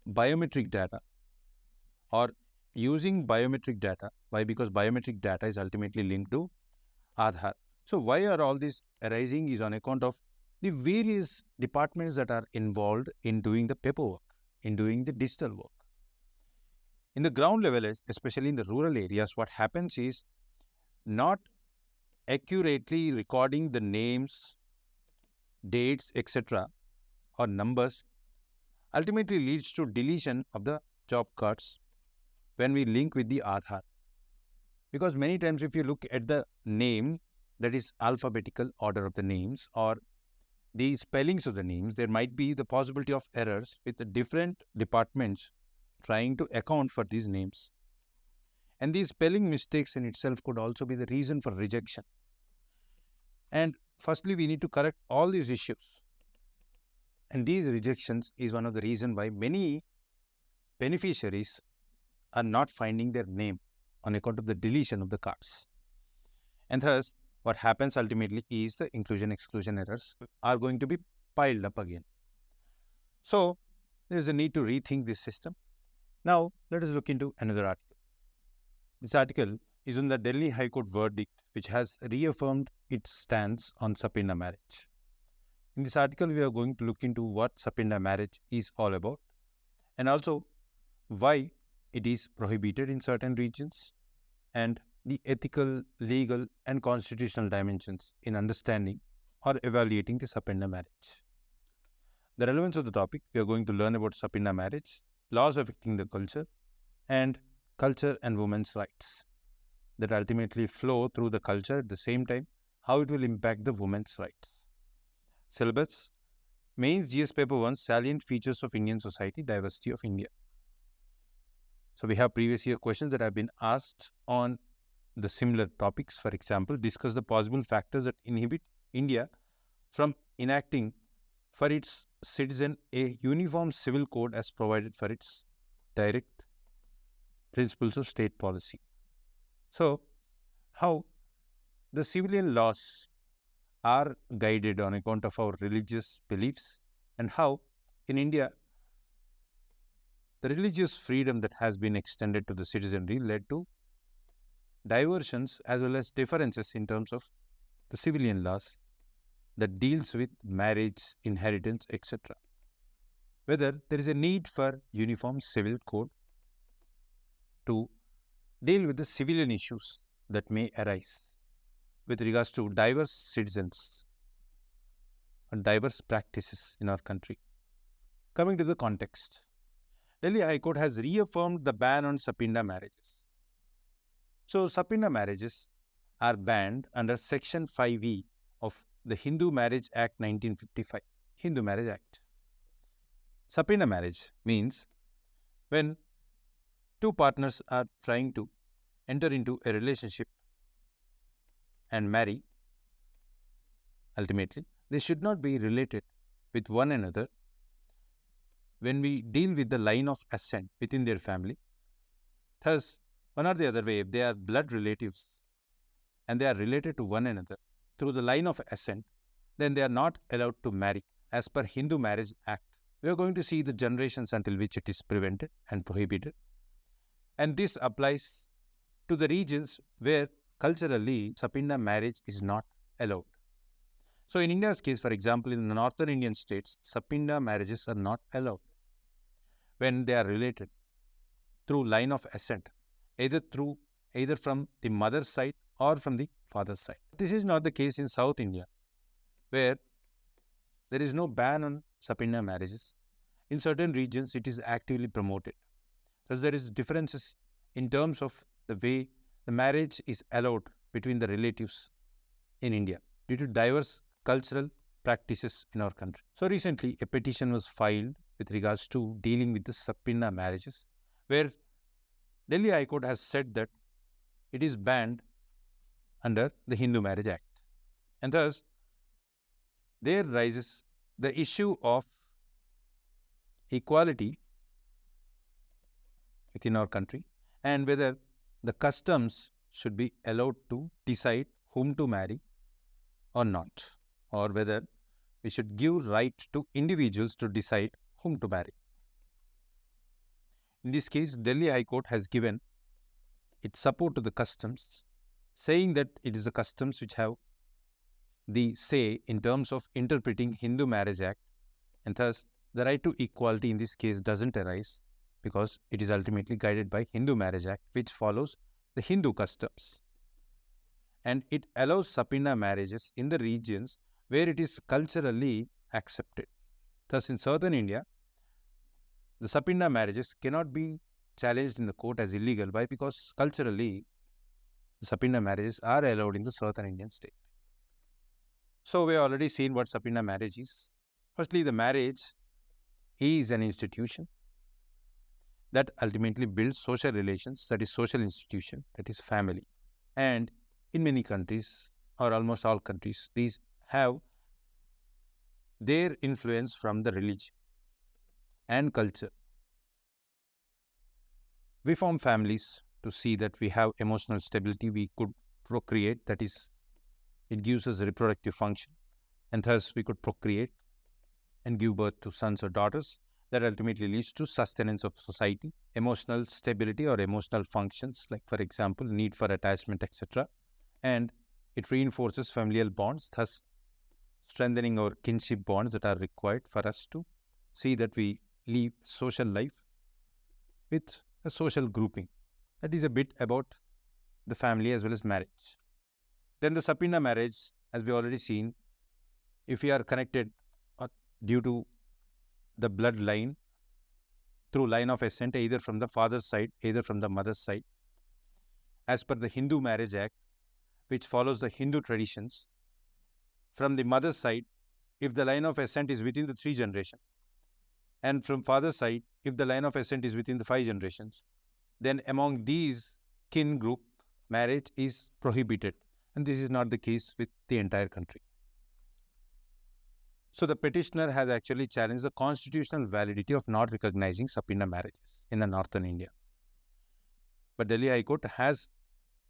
biometric data, or using biometric data. Why? Because biometric data is ultimately linked to Aadhaar. So why are all these arising is on account of the various departments that are involved in doing the paperwork, in doing the digital work. In the ground level, especially in the rural areas, what happens is not accurately recording the names, dates, etc., or numbers ultimately leads to deletion of the job cards when we link with the Aadhaar. Because many times if you look at the name, that is alphabetical order of the names or the spellings of the names, there might be the possibility of errors with the different departments trying to account for these names. And these spelling mistakes in itself could also be the reason for rejection. And firstly, we need to correct all these issues. And these rejections is one of the reasons why many beneficiaries are not finding their name on account of the deletion of the cards. And thus, what happens ultimately is the inclusion-exclusion errors are going to be piled up again. So, there is a need to rethink this system. Now, let us look into another article. This article is on the Delhi High Court verdict, which has reaffirmed its stance on sapinda marriage. In this article, we are going to look into what sapinda marriage is all about and also why it is prohibited in certain regions and the ethical, legal and constitutional dimensions in understanding or evaluating the sapinda marriage. The relevance of the topic, we are going to learn about sapinda marriage, laws affecting the culture and women's rights that ultimately flow through the culture at the same time, how it will impact the women's rights. Syllabus, Mains GS Paper 1, Salient Features of Indian Society, Diversity of India. So we have previous year questions that have been asked on the similar topics. For example, discuss the possible factors that inhibit India from enacting for its citizen a uniform civil code as provided for its direct principles of state policy. So, how the civilian laws are guided on account of our religious beliefs and how in India the religious freedom that has been extended to the citizenry led to diversions as well as differences in terms of the civilian laws that deals with marriage, inheritance, etc. Whether there is a need for uniform civil code to deal with the civilian issues that may arise with regards to diverse citizens and diverse practices in our country. Coming to the context, Delhi High Court has reaffirmed the ban on sapinda marriages. So, sapinda marriages are banned under Section 5E of the Hindu Marriage Act 1955, Hindu Marriage Act. Sapinda marriage means when two partners are trying to enter into a relationship and marry, ultimately, they should not be related with one another when we deal with the line of ascent within their family. Thus, one or the other way, if they are blood relatives and they are related to one another through the line of ascent, then they are not allowed to marry as per Hindu Marriage Act. We are going to see the generations until which it is prevented and prohibited. And this applies to the regions where culturally sapinda marriage is not allowed. So in India's case, for example, in the northern Indian states, sapinda marriages are not allowed when they are related through line of ascent, either from the mother's side or from the father's side. This is not the case in South India, where there is no ban on sapinda marriages. In certain regions, it is actively promoted. Thus, there is differences in terms of the way the marriage is allowed between the relatives in India due to diverse cultural practices in our country. So recently, a petition was filed with regards to dealing with the sapinda marriages, where Delhi High Court has said that it is banned under the Hindu Marriage Act. And thus, there rises the issue of equality within our country and whether the customs should be allowed to decide whom to marry or not, or whether we should give right to individuals to decide whom to marry. In this case, Delhi High Court has given its support to the customs, saying that it is the customs which have the say in terms of interpreting Hindu Marriage Act, and thus the right to equality in this case doesn't arise because it is ultimately guided by Hindu Marriage Act, which follows the Hindu customs. And it allows sapinda marriages in the regions where it is culturally accepted. Thus, in southern India, the sapinda marriages cannot be challenged in the court as illegal. Why? Because culturally, the sapinda marriages are allowed in the southern Indian state. So, we have already seen what sapinda marriage is. Firstly, the marriage is an institution that ultimately builds social relations, that is social institution, that is family. And in many countries, or almost all countries, these have their influence from the religion and culture. We form families to see that we have emotional stability, we could procreate, that is, it gives us a reproductive function, and thus we could procreate and give birth to sons or daughters. That ultimately leads to sustenance of society, emotional stability or emotional functions, like for example, need for attachment, etc. And it reinforces familial bonds, thus strengthening our kinship bonds that are required for us to see that we live social life with a social grouping. That is a bit about the family as well as marriage. Then the sapinda marriage, as we already seen, if we are connected due to the bloodline through line of ascent, either from the father's side, either from the mother's side, as per the Hindu Marriage Act, which follows the Hindu traditions, from the mother's side, if the line of ascent is within the 3 generations, and from father's side, if the line of ascent is within the 5 generations, then among these kin group, marriage is prohibited. And this is not the case with the entire country. So the petitioner has actually challenged the constitutional validity of not recognizing sapinda marriages in the northern India. But Delhi High Court has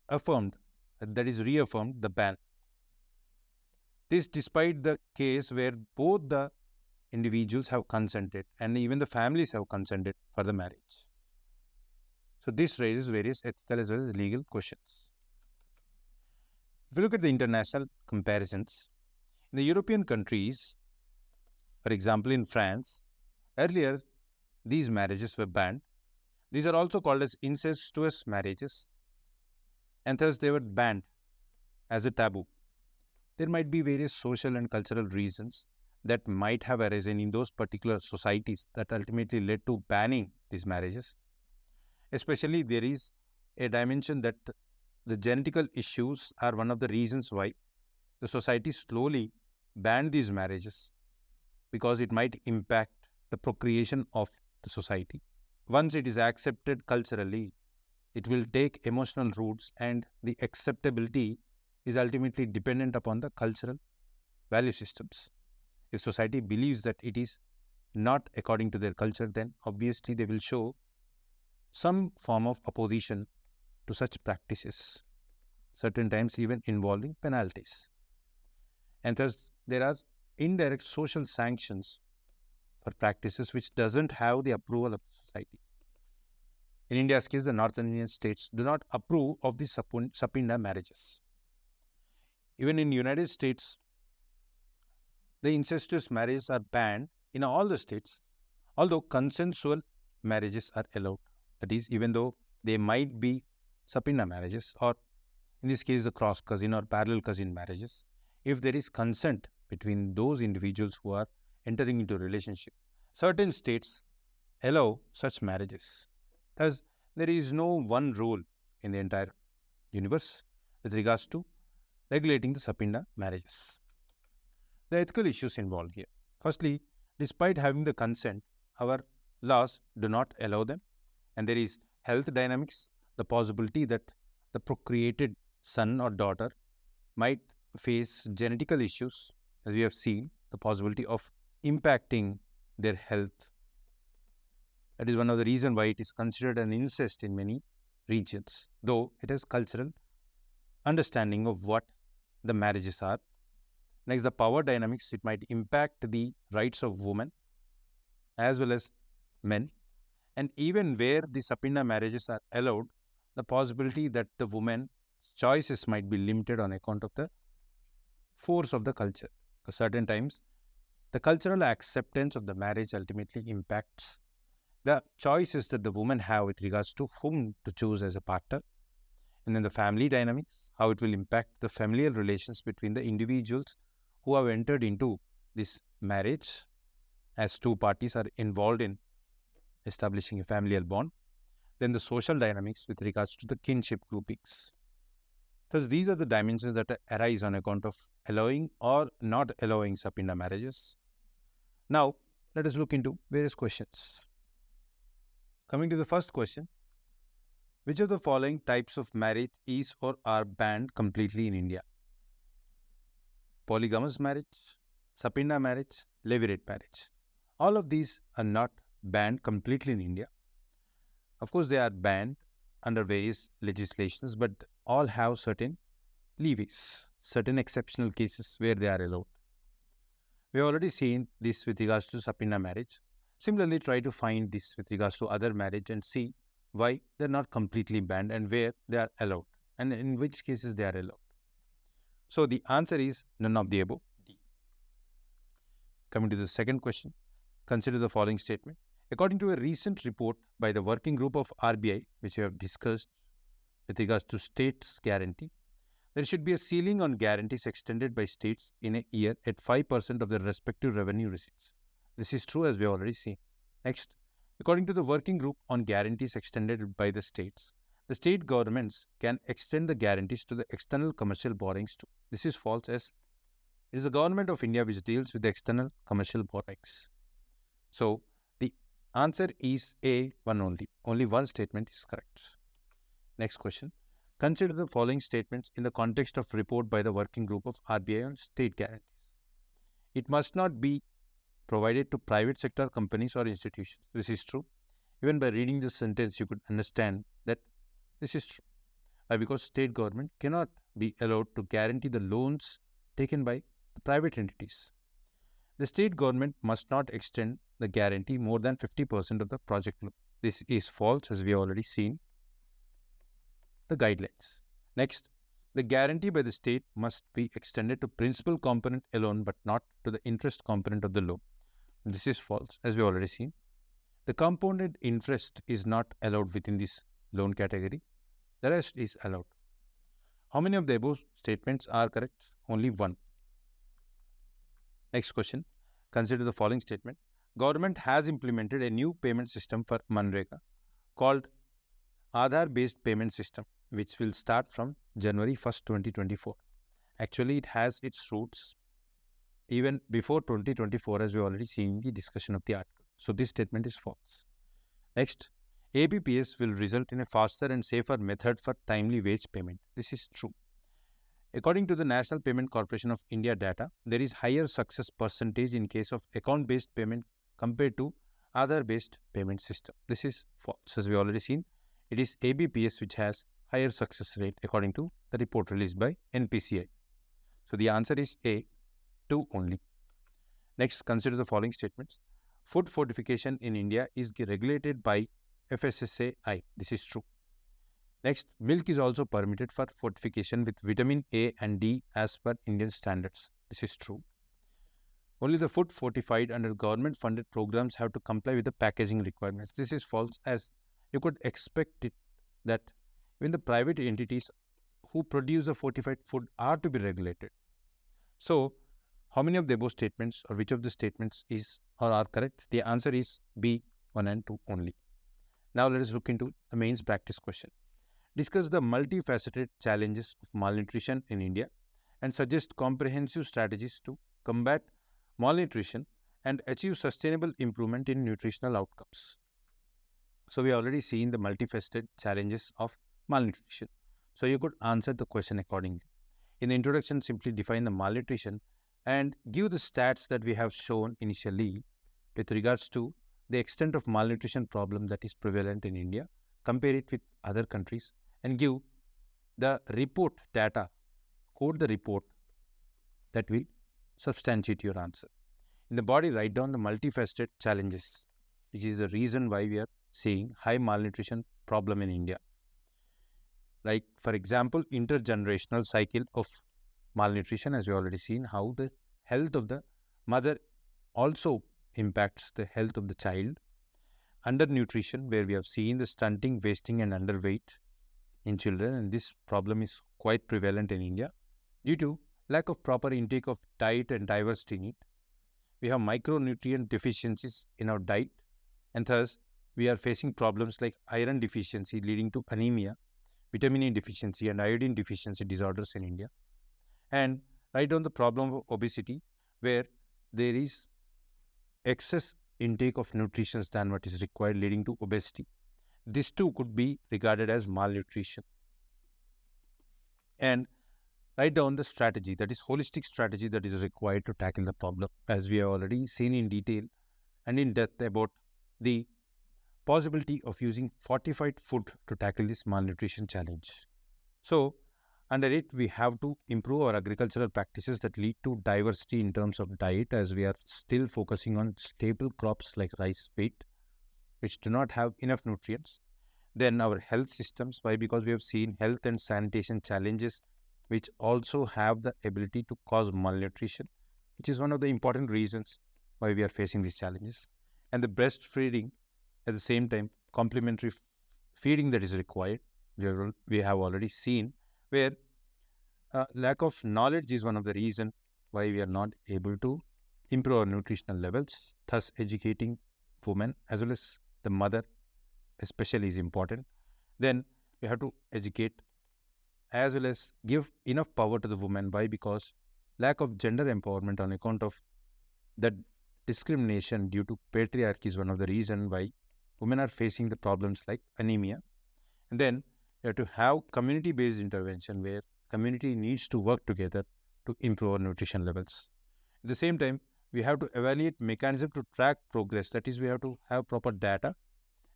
affirmed, that is reaffirmed, the ban. This despite the case where both the individuals have consented and even the families have consented for the marriage. So this raises various ethical as well as legal questions. If you look at the international comparisons, in the European countries, for example, in France, earlier these marriages were banned. These are also called as incestuous marriages, and thus they were banned as a taboo. There might be various social and cultural reasons that might have arisen in those particular societies that ultimately led to banning these marriages. Especially, there is a dimension that the genetical issues are one of the reasons why the society slowly banned these marriages, because it might impact the procreation of the society. Once it is accepted culturally, it will take emotional roots, and the acceptability is ultimately dependent upon the cultural value systems. If society believes that it is not according to their culture, then obviously they will show some form of opposition to such practices, certain times even involving penalties. And thus there are indirect social sanctions for practices which doesn't have the approval of the society. In India's case, the northern Indian states do not approve of the sapinda marriages. Even in the United States, the incestuous marriages are banned in all the states, although consensual marriages are allowed. That is, even though they might be sapinda marriages, or in this case, the cross cousin or parallel cousin marriages, if there is consent between those individuals who are entering into a relationship, certain states allow such marriages. Thus, there is no one rule in the entire universe with regards to regulating the sapinda marriages. The ethical issues involved here. Firstly, despite having the consent, our laws do not allow them, and there is health dynamics, the possibility that the procreated son or daughter might face genetical issues, as we have seen, the possibility of impacting their health. That is one of the reasons why it is considered an incest in many regions, though it has cultural understanding of what the marriages are. Next, the power dynamics. It might impact the rights of women as well as men. And even where the sapinda marriages are allowed, the possibility that the woman's choices might be limited on account of the force of the culture. Because certain times, the cultural acceptance of the marriage ultimately impacts the choices that the women have with regards to whom to choose as a partner. And then the family dynamics, how it will impact the familial relations between the individuals who have entered into this marriage, as two parties are involved in establishing a familial bond. Then the social dynamics with regards to the kinship groupings. Thus, these are the dimensions that arise on account of allowing or not allowing sapinda marriages. Now, let us look into various questions. Coming to the first question, which of the following types of marriage is or are banned completely in India? Polygamous marriage, sapinda marriage, levirate marriage. All of these are not banned completely in India. Of course, they are banned under various legislations, but all have certain leeways, certain exceptional cases where they are allowed. We have already seen this with regards to sapinda marriage. Similarly, try to find this with regards to other marriage and see why they are not completely banned and where they are allowed and in which cases they are allowed. So the answer is none of the above. D. Coming to the second question, consider the following statement. According to a recent report by the working group of RBI, which we have discussed with regards to states guarantee, there should be a ceiling on guarantees extended by states in a year at 5% of their respective revenue receipts. This is true, as we have already seen. Next, according to the working group on guarantees extended by the states, the state governments can extend the guarantees to the external commercial borrowings too. This is false, as it is the government of India which deals with the external commercial borrowings. So, the answer is A, one only. Only one statement is correct. Next question. Consider the following statements in the context of report by the working group of RBI on state guarantees. It must not be provided to private sector companies or institutions. This is true. Even by reading this sentence, you could understand that this is true. Why? Because state government cannot be allowed to guarantee the loans taken by the private entities. The state government must not extend the guarantee more than 50% of the project loan. This is false, as we have already seen the guidelines. Next, the guarantee by the state must be extended to principal component alone but not to the interest component of the loan. This is false, as we have already seen. The compounded interest is not allowed within this loan category. The rest is allowed. How many of the above statements are correct? Only one. Next question. Consider the following statement. Government has implemented a new payment system for MGNREGA called Aadhaar-based payment system, which will start from January 1st, 2024. Actually, it has its roots even before 2024, as we already seen in the discussion of the article. So, this statement is false. Next, ABPS will result in a faster and safer method for timely wage payment. This is true. According to the National Payment Corporation of India data, there is higher success percentage in case of account-based payment compared to Aadhaar-based payment system. This is false, as we already seen. It is ABPS which has higher success rate according to the report released by NPCI. So the answer is A, 2 only. Next, consider the following statements. Food fortification in India is regulated by FSSAI. This is true. Next, milk is also permitted for fortification with vitamin A and D as per Indian standards. This is true. Only the food fortified under government-funded programs have to comply with the packaging requirements. This is false, as you could expect it that even the private entities who produce the fortified food are to be regulated. So, how many of the above statements or which of the statements is or are correct? The answer is B, 1 and 2 only. Now, let us look into the mains practice question. Discuss the multifaceted challenges of malnutrition in India and suggest comprehensive strategies to combat malnutrition and achieve sustainable improvement in nutritional outcomes. So, we have already seen the multifaceted challenges of malnutrition. So, you could answer the question accordingly. In the introduction, simply define the malnutrition and give the stats that we have shown initially with regards to the extent of malnutrition problem that is prevalent in India, compare it with other countries and give the report data, quote the report that will substantiate your answer. In the body, write down the multifaceted challenges, which is the reason why we are seeing high malnutrition problem in India. Like, for example, intergenerational cycle of malnutrition, as we already seen, how the health of the mother also impacts the health of the child. Undernutrition, where we have seen the stunting, wasting, and underweight in children, and this problem is quite prevalent in India due to lack of proper intake of diet and diversity in it. We have micronutrient deficiencies in our diet, and thus we are facing problems like iron deficiency leading to anemia, vitamin E deficiency, and iodine deficiency disorders in India. And write down the problem of obesity, where there is excess intake of nutrition than what is required, leading to obesity. This too could be regarded as malnutrition. And write down the strategy, that is holistic strategy that is required to tackle the problem, as we have already seen in detail and in depth about the possibility of using fortified food to tackle this malnutrition challenge. So, under it, we have to improve our agricultural practices that lead to diversity in terms of diet, as we are still focusing on staple crops like rice, wheat, which do not have enough nutrients. Then our health systems, why? Because we have seen health and sanitation challenges which also have the ability to cause malnutrition, which is one of the important reasons why we are facing these challenges. And the breastfeeding, at the same time, complementary feeding that is required, we have already seen, where lack of knowledge is one of the reasons why we are not able to improve our nutritional levels. Thus, educating women as well as the mother especially is important. Then we have to educate as well as give enough power to the woman. Why? Because lack of gender empowerment on account of that discrimination due to patriarchy is one of the reasons why women are facing the problems like anemia. And then you have to have community-based intervention, where community needs to work together to improve our nutrition levels. At the same time, we have to evaluate mechanism to track progress. That is, we have to have proper data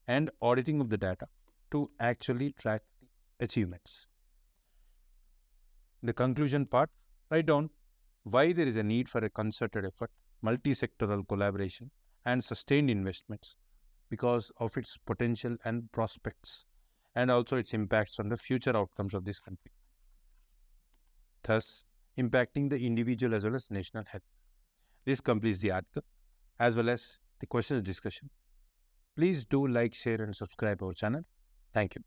and auditing of the data to actually track the achievements. The conclusion part, write down why there is a need for a concerted effort, multi-sectoral collaboration, and sustained investments because of its potential and prospects, and also its impacts on the future outcomes of this country, thus impacting the individual as well as national health. This completes the article as well as the questions discussion. Please do like, share, and subscribe our channel. Thank you.